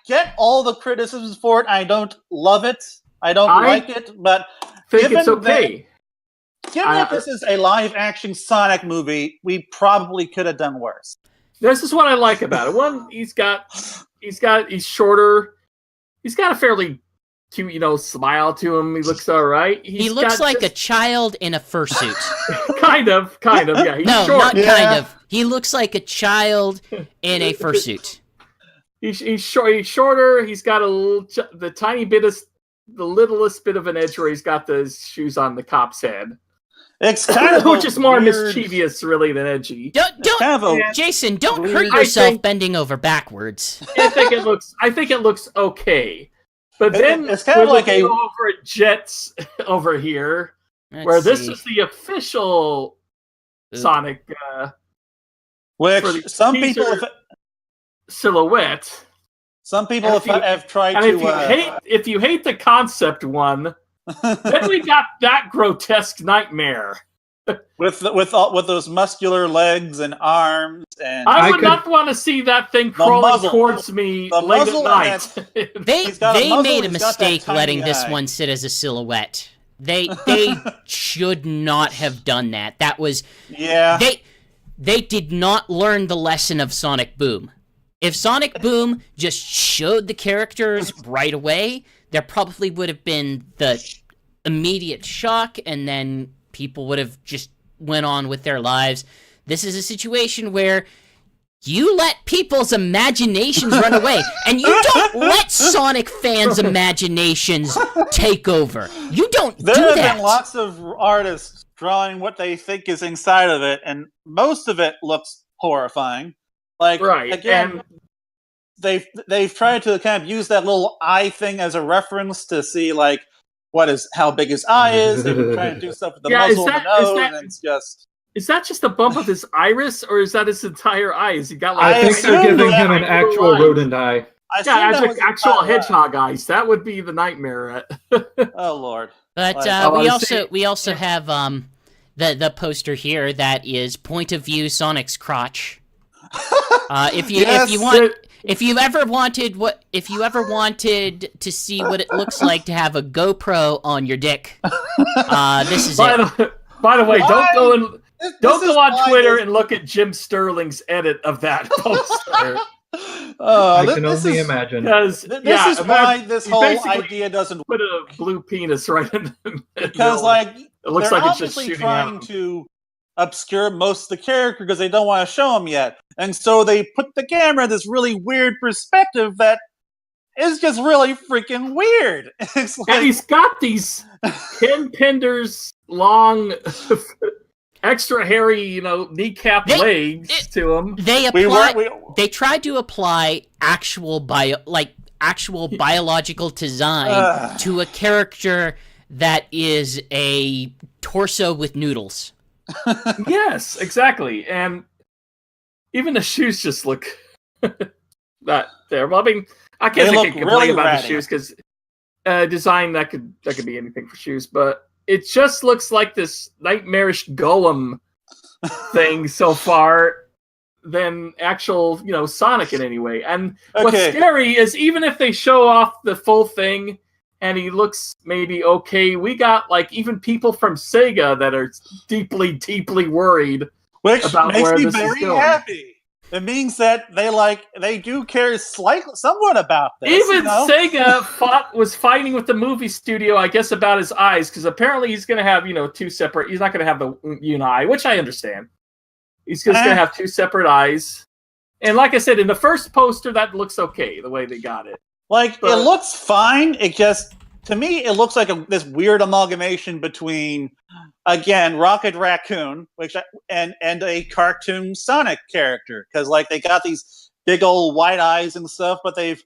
get all the criticisms for it. I don't love it. I don't like it, but think it's okay. Given that this is a live-action Sonic movie, we probably could have done worse. This is what I like about it. One, he's shorter. He's got a fairly cute, smile to him. He looks all right. He looks like a child in a fursuit. kind of, yeah. He's no, short. not kind of. He looks like a child in a fursuit. He's short. He's shorter. He's got the littlest bit of an edge where he's got the shoes on the cop's head. It's kind of which is more mischievous, really, than edgy. Jason, don't hurt yourself bending over backwards. I think it looks okay, but then it's kind of like over Jets over here, where this is the official Sonic, which some people silhouette. Some people have tried to. If you hate the concept one, then we got that grotesque nightmare with those muscular legs and arms, and I would not want to see that thing crawling towards me late at night. They made a mistake letting this one sit as a silhouette. They should not have done that. That was They did not learn the lesson of Sonic Boom. If Sonic Boom just showed the characters right away, there probably would have been the immediate shock, and then people would have just went on with their lives. This is a situation where you let people's imaginations run away, and you don't let Sonic fans' imaginations take over. You don't do that. There have been lots of artists drawing what they think is inside of it, and most of it looks horrifying. Again, they've tried to kind of use that little eye thing as a reference to see how big his eye is. They've been trying to do stuff with the muzzle and the nose, and it's just. Is that just a bump of his iris, or is that his entire eye? Has he got I think they're giving him an actual rodent eye. Actual hedgehog eyes. That would be the nightmare. Oh Lord! But we also have the poster here that is point of view Sonic's crotch. If you ever wanted to see what it looks like to have a GoPro on your dick, this is it. By the way, don't go on Twitter and look at Jim Sterling's edit of that poster. I can only imagine. This is why this whole idea doesn't put a blue penis right in the middle. Because it looks they're like it's just obviously shooting trying out. to obscure most of the character because they don't want to show him yet, and so they put the camera in this really weird perspective that is just really freaking weird. It's and he's got these pin penders long. Extra hairy, kneecap legs to him. They tried to apply actual biological design to a character that is a torso with noodles. Yes, exactly. And even the shoes just look not terrible. I mean, I can't complain really about the shoes because design that could be anything for shoes, but it just looks like this nightmarish golem thing so far than actual, Sonic in any way. And what's scary is even if they show off the full thing and he looks maybe okay, we got even people from Sega that are deeply, deeply worried about where this is going. Which makes me very happy. It means that they do care somewhat about this. Even Sega was fighting with the movie studio, I guess, about his eyes, because apparently he's going to have, two separate. He's not going to have the eye, which I understand. He's just going to have two separate eyes. And like I said, in the first poster, that looks okay, the way they got it. It looks fine. It just, to me, it looks like this weird amalgamation between, again, Rocket Raccoon, and a cartoon Sonic character, because they got these big old white eyes and stuff, but they've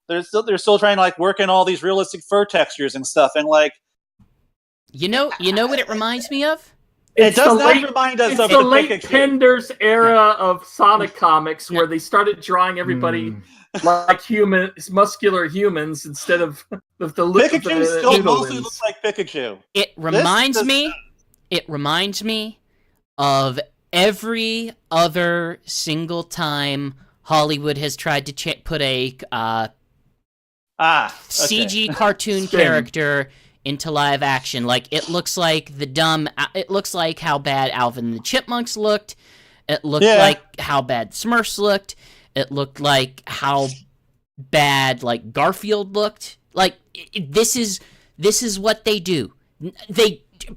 they're still trying to like work in all these realistic fur textures and stuff, and like you know what it reminds me of? It does not remind us of the late Pikachu. Penders era of Sonic comics, where they started drawing everybody like muscular humans instead of the Pikachu still noodle mostly limbs. looks like Pikachu. It reminds me of every other single time Hollywood has tried to put a CG cartoon character into live action. Like, it looks like it looks like how bad Alvin and the Chipmunks looked. It looked like how bad Smurfs looked. It looked like how bad, like, Garfield looked. Like, this is what they do.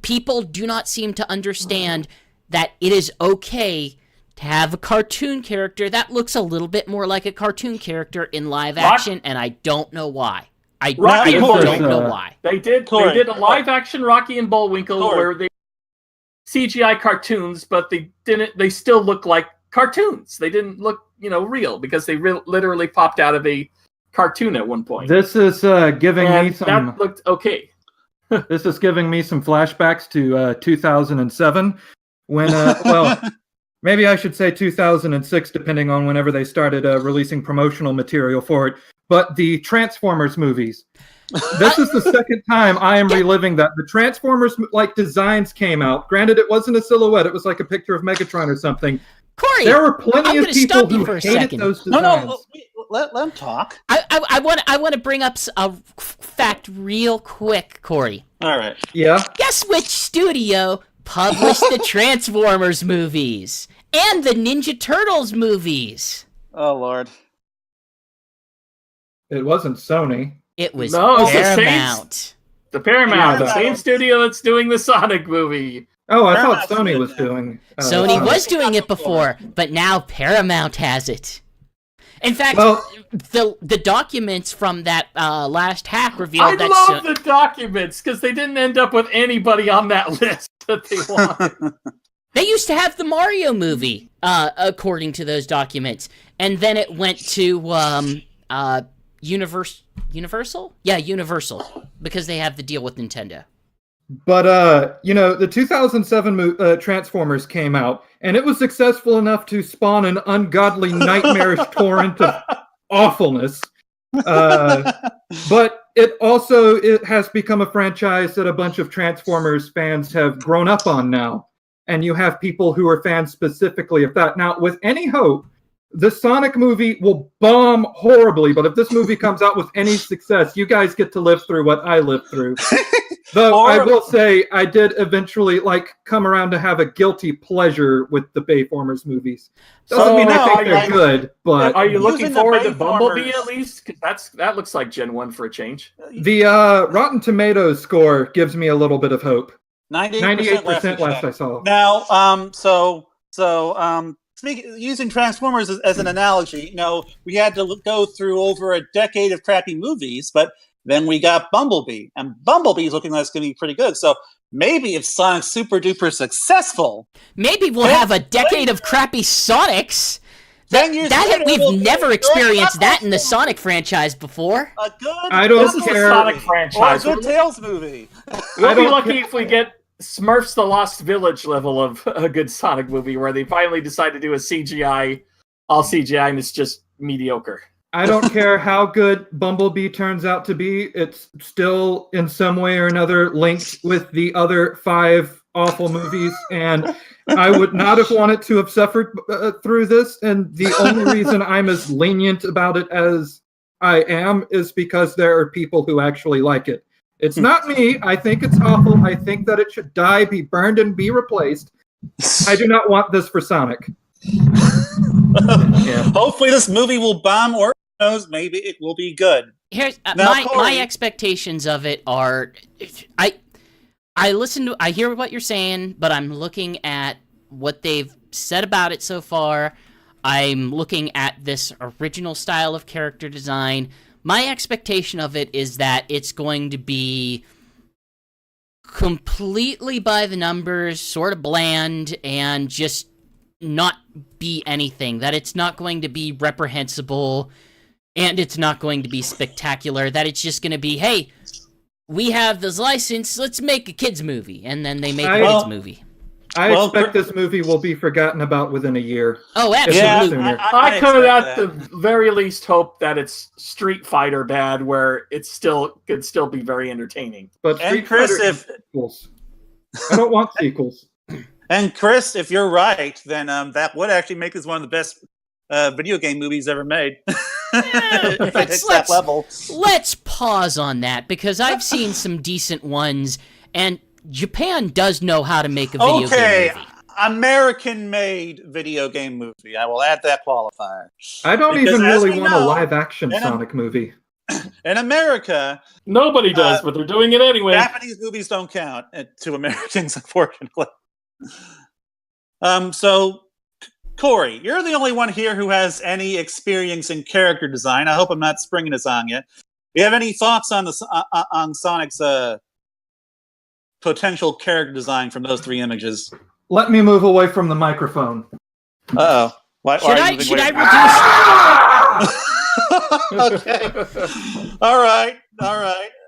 People do not seem to understand that it is okay to have a cartoon character that looks a little bit more like a cartoon character in live action, and I don't know why. I don't know why. They did a live action Rocky and Bullwinkle where they CGI cartoons, but they still look like cartoons. They didn't look, real, because they literally popped out of a cartoon at one point. This is giving me some. That looked okay. This is giving me some flashbacks to 2007, when maybe I should say 2006, depending on whenever they started releasing promotional material for it. But the Transformers movies. This is the second time I am reliving that. The Transformers designs came out. Granted, it wasn't a silhouette; it was like a picture of Megatron or something. Cory, there were plenty of people who hated those designs. No, let them talk. I want to bring up a fact real quick, Cory. All right. Yeah. Guess which studio published the Transformers movies and the Ninja Turtles movies? Oh Lord. It wasn't Sony. It was Paramount. The Paramount, the same studio that's doing the Sonic movie. Oh, I thought Sony was doing. Sony was doing it before, but now Paramount has it. In fact, the documents from that last hack revealed that. I love the documents because they didn't end up with anybody on that list that they wanted. They used to have the Mario movie, according to those documents, and then it went to Universal? Yeah, Universal, because they have the deal with Nintendo. But, the 2007 Transformers came out, and it was successful enough to spawn an ungodly, nightmarish torrent of awfulness. But it has become a franchise that a bunch of Transformers fans have grown up on now. And you have people who are fans specifically of that. Now, with any hope, the Sonic movie will bomb horribly, but if this movie comes out with any success, you guys get to live through what I lived through. Though I will say, I did eventually come around to have a guilty pleasure with the Bayformers movies. Doesn't mean I think they're good, but are you looking forward to Bumblebee at least? Because that looks like Gen 1 for a change. The Rotten Tomatoes score gives me a little bit of hope. 98% last I saw. Now, using Transformers as an analogy, we had to go through over a decade of crappy movies, but then we got Bumblebee, and Bumblebee's looking like it's going to be pretty good. So maybe if Sonic's super duper successful, maybe we'll have a decade of crappy Sonics. We've never experienced that in the Sonic franchise before. I don't care. A Sonic franchise. Or a good Tails movie. We'll be lucky if we get Smurfs the Lost Village level of a good Sonic movie where they finally decide to do all CGI, and it's just mediocre. I don't care how good Bumblebee turns out to be. It's still in some way or another linked with the other 5 awful movies, and I would not have wanted to have suffered through this, and the only reason I'm as lenient about it as I am is because there are people who actually like it. It's not me. I think it's awful. I think that it should die, be burned, and be replaced. I do not want this for Sonic. Hopefully this movie will bomb, or who knows, maybe it will be good. Here's my expectations of it are, I hear what you're saying, but I'm looking at what they've said about it so far. I'm looking at this original style of character design. My expectation of it is that it's going to be completely by the numbers, sort of bland, and just not be anything. That it's not going to be reprehensible. and it's not going to be spectacular, that it's just going to be, hey, we have this license, let's make a kids movie, and then they make a kids movie. I expect this movie will be forgotten about within a year. Oh, absolutely. Yeah, I could at the very least hope that it's Street Fighter bad, where it could still be very entertaining. But Street Fighter sequels. I don't want sequels. And Chris, if you're right, then that would actually make this one of the best video game movies ever made. That level. Let's pause on that, because I've seen some decent ones, and Japan does know how to make a video game movie. American-made video game movie. I will add that qualifier. I don't even really want a live-action Sonic movie. In America... Nobody does, but they're doing it anyway. Japanese movies don't count to Americans, unfortunately. So, Cory, you're the only one here who has any experience in character design. I hope I'm not springing this on you. Do you have any thoughts on Sonic's potential character design from those three images? Let me move away from the microphone. Uh-oh. Should I reduce... Okay. All right.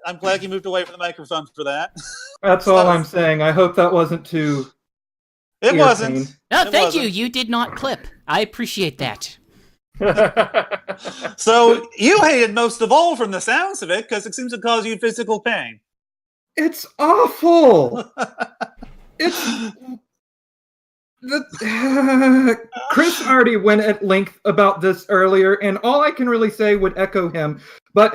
I'm glad you moved away from the microphone for that. That's all I'm saying. I hope that wasn't too... It wasn't. No, thank you. You did not clip. I appreciate that. So, you hated most of all from the sounds of it, because it seems to cause you physical pain. It's awful. Chris already went at length about this earlier, and all I can really say would echo him. But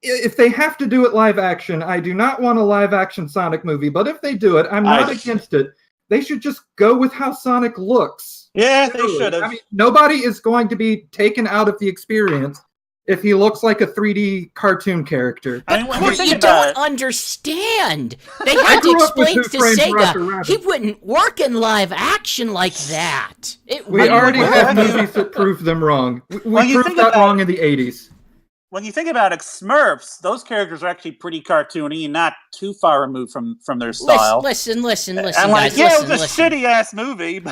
if they have to do it live action, I do not want a live action Sonic movie. But if they do it, I'm not against it. They should just go with how Sonic looks. Yeah, they should have. I mean, nobody is going to be taken out of the experience if he looks like a 3D cartoon character. But you don't understand. They had to explain to Sega he wouldn't work in live action like that. We already have movies that prove them wrong. We proved that wrong in the 80s. When you think about it, Smurfs, those characters are actually pretty cartoony and not too far removed from their style. Listen, I'm guys. like, it was a shitty-ass movie.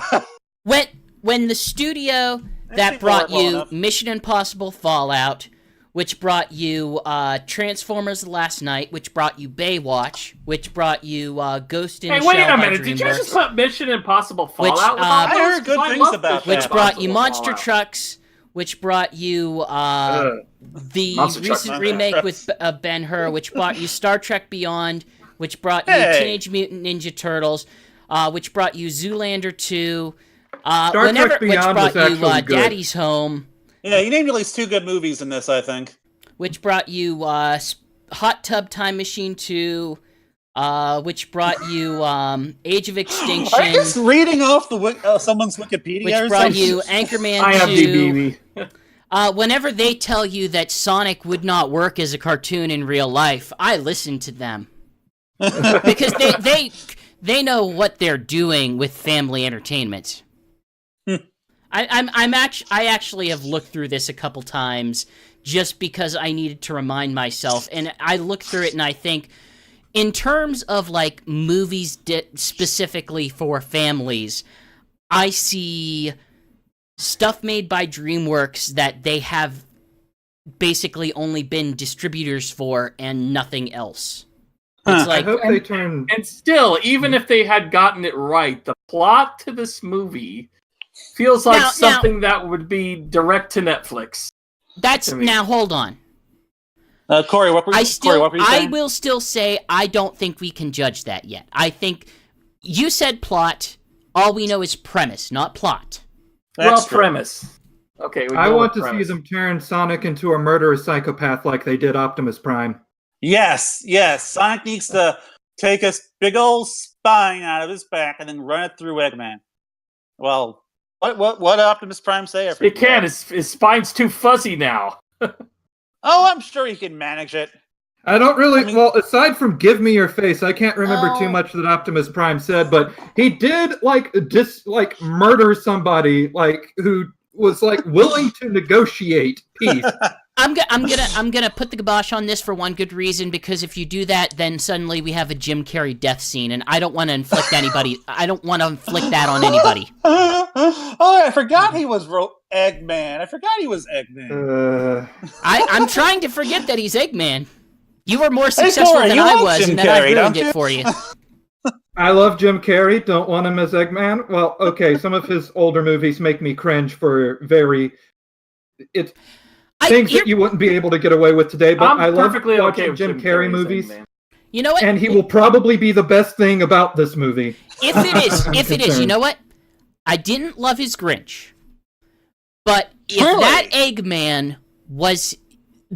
When the studio that brought you Mission Impossible Fallout, which brought you Transformers Last Night, which brought you Baywatch, which brought you Ghost in the Shell. Hey, wait a minute! Did you just put Mission Impossible Fallout? I heard good things about that. Which brought you Monster Trucks, which brought you the recent remake with Ben-Hur, which brought you Star Trek Beyond, which brought you Teenage Mutant Ninja Turtles, which brought you Zoolander 2, which brought you Daddy's Home. Yeah, you named at least two good movies in this, I think. Which brought you Hot Tub Time Machine 2, which brought you Age of Extinction. Are you just reading off someone's Wikipedia which or brought something? you Anchorman 2. Whenever they tell you that Sonic would not work as a cartoon in real life, I listen to them. Because they know what they're doing with family entertainment. I actually have looked through this a couple times just because I needed to remind myself, and I look through it and I think, in terms of like movies specifically for families, I see stuff made by DreamWorks that they have basically only been distributors for and nothing else. It's like, I hope they turn... And still, even if they had gotten it right, the plot to this movie feels like something that would be direct to Netflix. Now hold on. Cory, what were you saying? I will still say I don't think we can judge that yet. I think you said plot. All we know is premise, not plot. Premise. Okay. I want to see them turn Sonic into a murderous psychopath like they did Optimus Prime. Yes. Sonic needs to take a big old spine out of his back and then run it through Eggman. Well, what Optimus Prime say? He can't. His spine's too fuzzy now. I'm sure he can manage it. I don't really... well, aside from give me your face, I can't remember too much that Optimus Prime said, but he did, murder somebody, who was, willing to negotiate peace. I'm gonna put the kibosh on this for one good reason, because if you do that, then suddenly we have a Jim Carrey death scene, and I don't want to inflict that on anybody. Oh, I forgot he was Eggman. I'm trying to forget that he's Eggman. You were more successful Cory, than I was, and then I ruined it for you. I love Jim Carrey. Don't want him as Eggman. Well, okay, some of his older movies make me cringe for things that you wouldn't be able to get away with today. But I love watching Jim Carrey movies. You know what? And he will probably be the best thing about this movie. If it is, you know what? I didn't love his Grinch. But if that Eggman was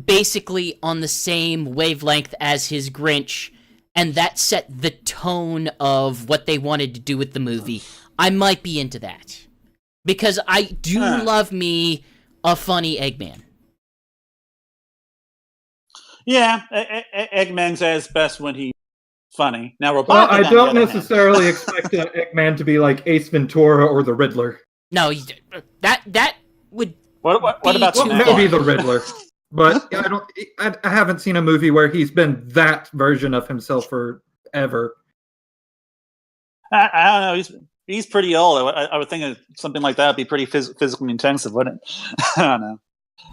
basically on the same wavelength as his Grinch, and that set the tone of what they wanted to do with the movie, I might be into that. Because I do love me a funny Eggman. Yeah, Eggman's at his best when he's funny. Now, well, I don't necessarily expect Eggman to be like Ace Ventura or the Riddler. No, that would. What about maybe the Riddler? But I haven't seen a movie where he's been that version of himself forever. I don't know. He's pretty old. I would think something like that would be pretty physically intensive, wouldn't it? I don't know.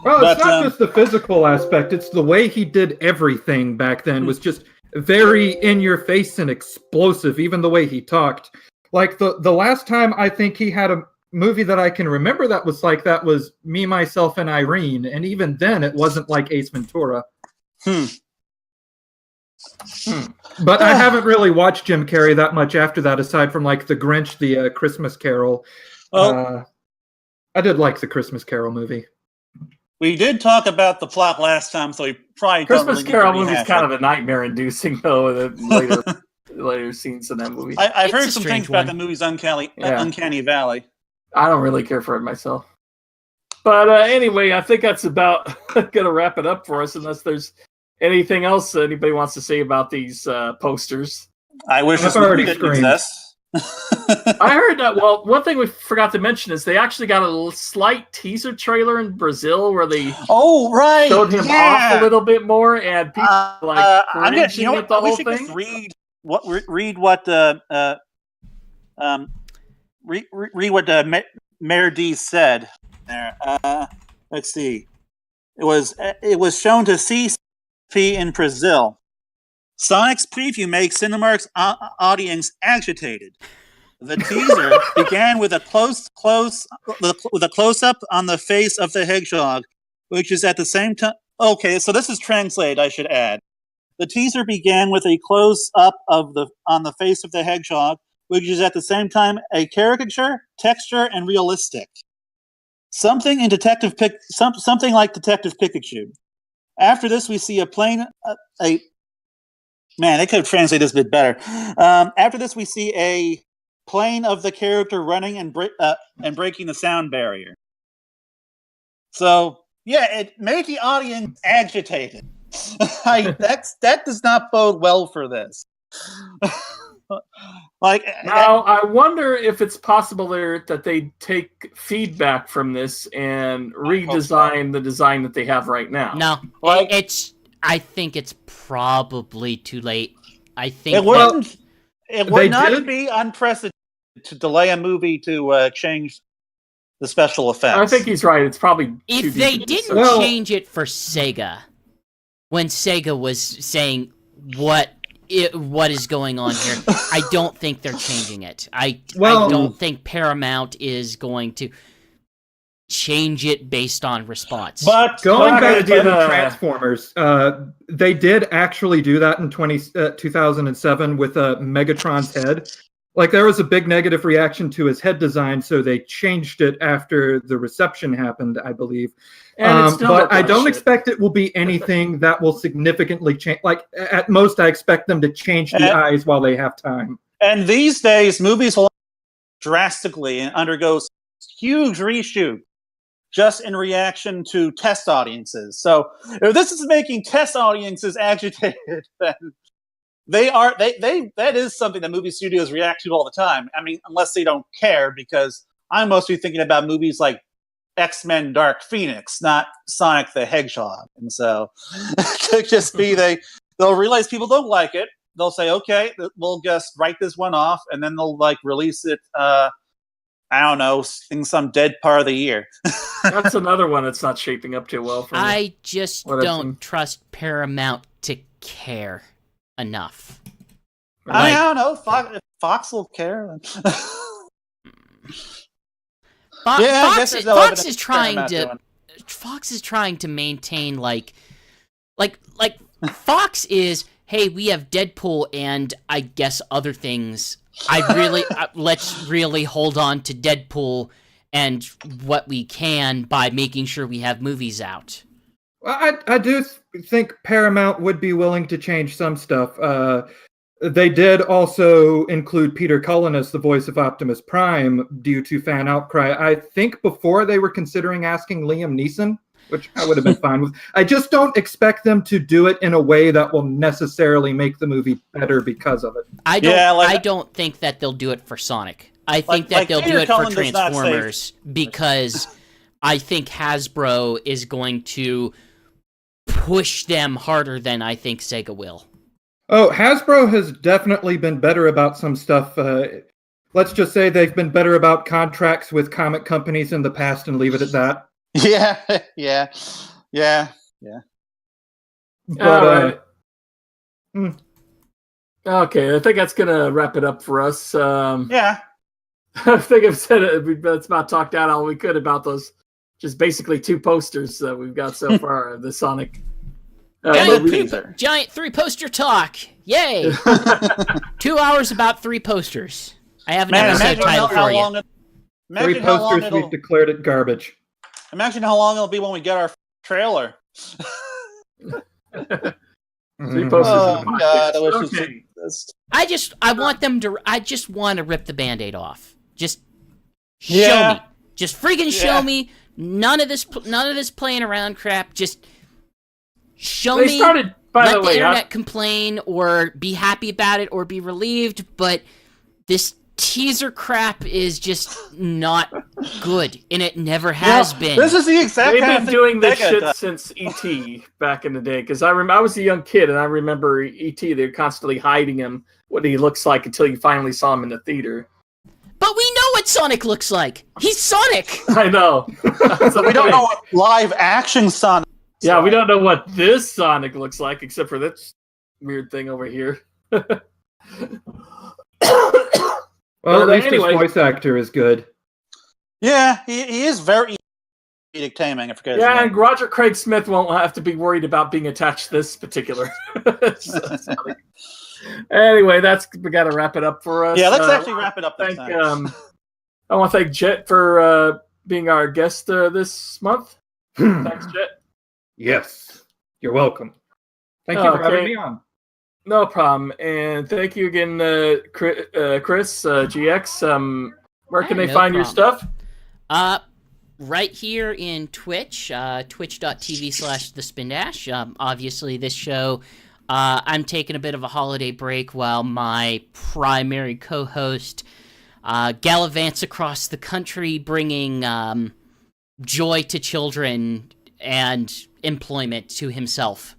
Well, it's not just the physical aspect. It's the way he did everything back then was just very in your face and explosive, even the way he talked. Like the last time I think he had a movie that I can remember that was like that was Me, Myself, and Irene. And even then it wasn't like Ace Ventura. But I haven't really watched Jim Carrey that much after that, aside from like The Grinch, the Christmas Carol. I did like the Christmas Carol movie. We did talk about the plot last time, so we probably Christmas Carol movie is kind of a nightmare-inducing, though. The later scenes in that movie. I've heard some things about the movie's Uncanny Valley. I don't really care for it myself. But anyway, I think that's about going to wrap it up for us, unless there's anything else anybody wants to say about these posters. I wish this movie didn't exist. I heard that. Well, one thing we forgot to mention is they actually got a slight teaser trailer in Brazil where they showed him off a little bit more, and people cringing at the whole thing. Read what Mayor D said there. Let's see. It was shown to CP in Brazil. Sonic's preview makes Cinemark's audience agitated. The teaser began with a close-up on the face of the hedgehog, which is at the same time. Okay, so this is translated. I should add. The teaser began with a close-up on the face of the hedgehog, which is at the same time a caricature, texture, and realistic. Something like Detective Pikachu. After this, we see a plain Man, they could have translated this a bit better. After this, we see a plane of the character running and breaking the sound barrier. So, yeah, it made the audience agitated. That does not bode well for this. Now, I wonder if it's possible that they take feedback from this and redesign the design that they have right now. No, I think it's probably too late. I think it would not be unprecedented to delay a movie to change the special effects. I think he's right. It's probably if they didn't change it for Sega, when Sega was saying what is going on here, I don't think they're changing it. I don't think Paramount is going to change it based on response. But going back to Transformers, they did actually do that in 2007 with Megatron's head. Like, there was a big negative reaction to his head design, so they changed it after the reception happened, I believe. But I don't expect it will be anything that will significantly change. Like, at most, I expect them to change the eyes while they have time. And these days, movies will drastically and undergo huge reshoot just in reaction to test audiences. So if this is making test audiences agitated, then that is something that movie studios react to all the time. I mean, unless they don't care, because I'm mostly thinking about movies like X-Men Dark Phoenix, not Sonic the Hedgehog. And so it could just be they'll realize people don't like it. They'll say, okay, we'll just write this one off, and then they'll release it I don't know, in some dead part of the year. That's another one that's not shaping up too well for me. I just don't trust Paramount to care enough. I don't know. Fox will care. Fox is trying to maintain like Fox is, hey, we have Deadpool and I guess other things. Let's really hold on to Deadpool and what we can by making sure we have movies out. Well, I do think Paramount would be willing to change some stuff. They did also include Peter Cullen as the voice of Optimus Prime due to fan outcry. I think before they were considering asking Liam Neeson, which I would have been fine with. I just don't expect them to do it in a way that will necessarily make the movie better because of it. I don't think that they'll do it for Sonic. I think that they'll do it for Transformers because I think Hasbro is going to push them harder than I think Sega will. Oh, Hasbro has definitely been better about some stuff. Let's just say they've been better about contracts with comic companies in the past and leave it at that. Yeah. But, Okay, I think that's gonna wrap it up for us. Yeah. I think I've said it. That's about talked out all we could about those, just basically 2 posters that we've got so far. The Sonic. Giant 3-poster talk. Yay! 2 hours about 3 posters. I have an episode title for you. 3 posters, we've declared it garbage. Imagine how long it'll be when we get our trailer. 3 posters. Oh God! I wish it existed. I just want to rip the Band-Aid off. Just show me. Just freaking show me. None of this playing around crap. Just show me. Let the internet complain or be happy about it or be relieved, but this teaser crap is just not good, and it never has been. This is the exact They've kind been of thing doing this shit does. since E.T. back in the day, because I was a young kid, and I remember E.T. They're constantly hiding him, what he looks like, until you finally saw him in the theater. But we know what Sonic looks like. He's Sonic. I know. So we don't know what live action Sonic. Yeah, we don't know what this Sonic looks like, except for this weird thing over here. Well, at least his voice actor is good. Yeah, he is very comedic timing. And Roger Craig Smith won't have to be worried about being attached to this particular. Anyway, we got to wrap it up for us. Yeah, let's actually wrap it up. I want to thank Jet for being our guest this month. Thanks, Jet. Yes, you're welcome. Thank you for having me on. No problem, and thank you again, Chris, GX. Where can they find your stuff? Right here in Twitch, twitch.tv/thespindash. Obviously, this show, I'm taking a bit of a holiday break while my primary co-host gallivants across the country, bringing joy to children and employment to himself.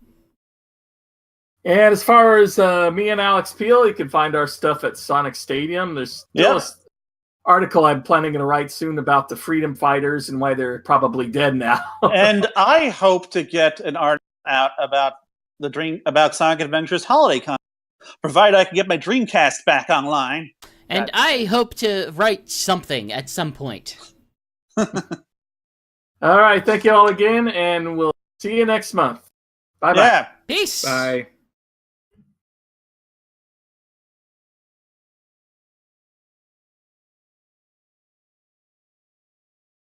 And as far as me and Alex Peel, you can find our stuff at Sonic Stadium. There's still an article I'm planning to write soon about the freedom fighters and why they're probably dead now. And I hope to get an article out about about Sonic Adventure's holiday content, provided I can get my Dreamcast back online. And I hope to write something at some point. All right, thank you all again, and we'll see you next month. Bye-bye. Yeah. Peace. Bye.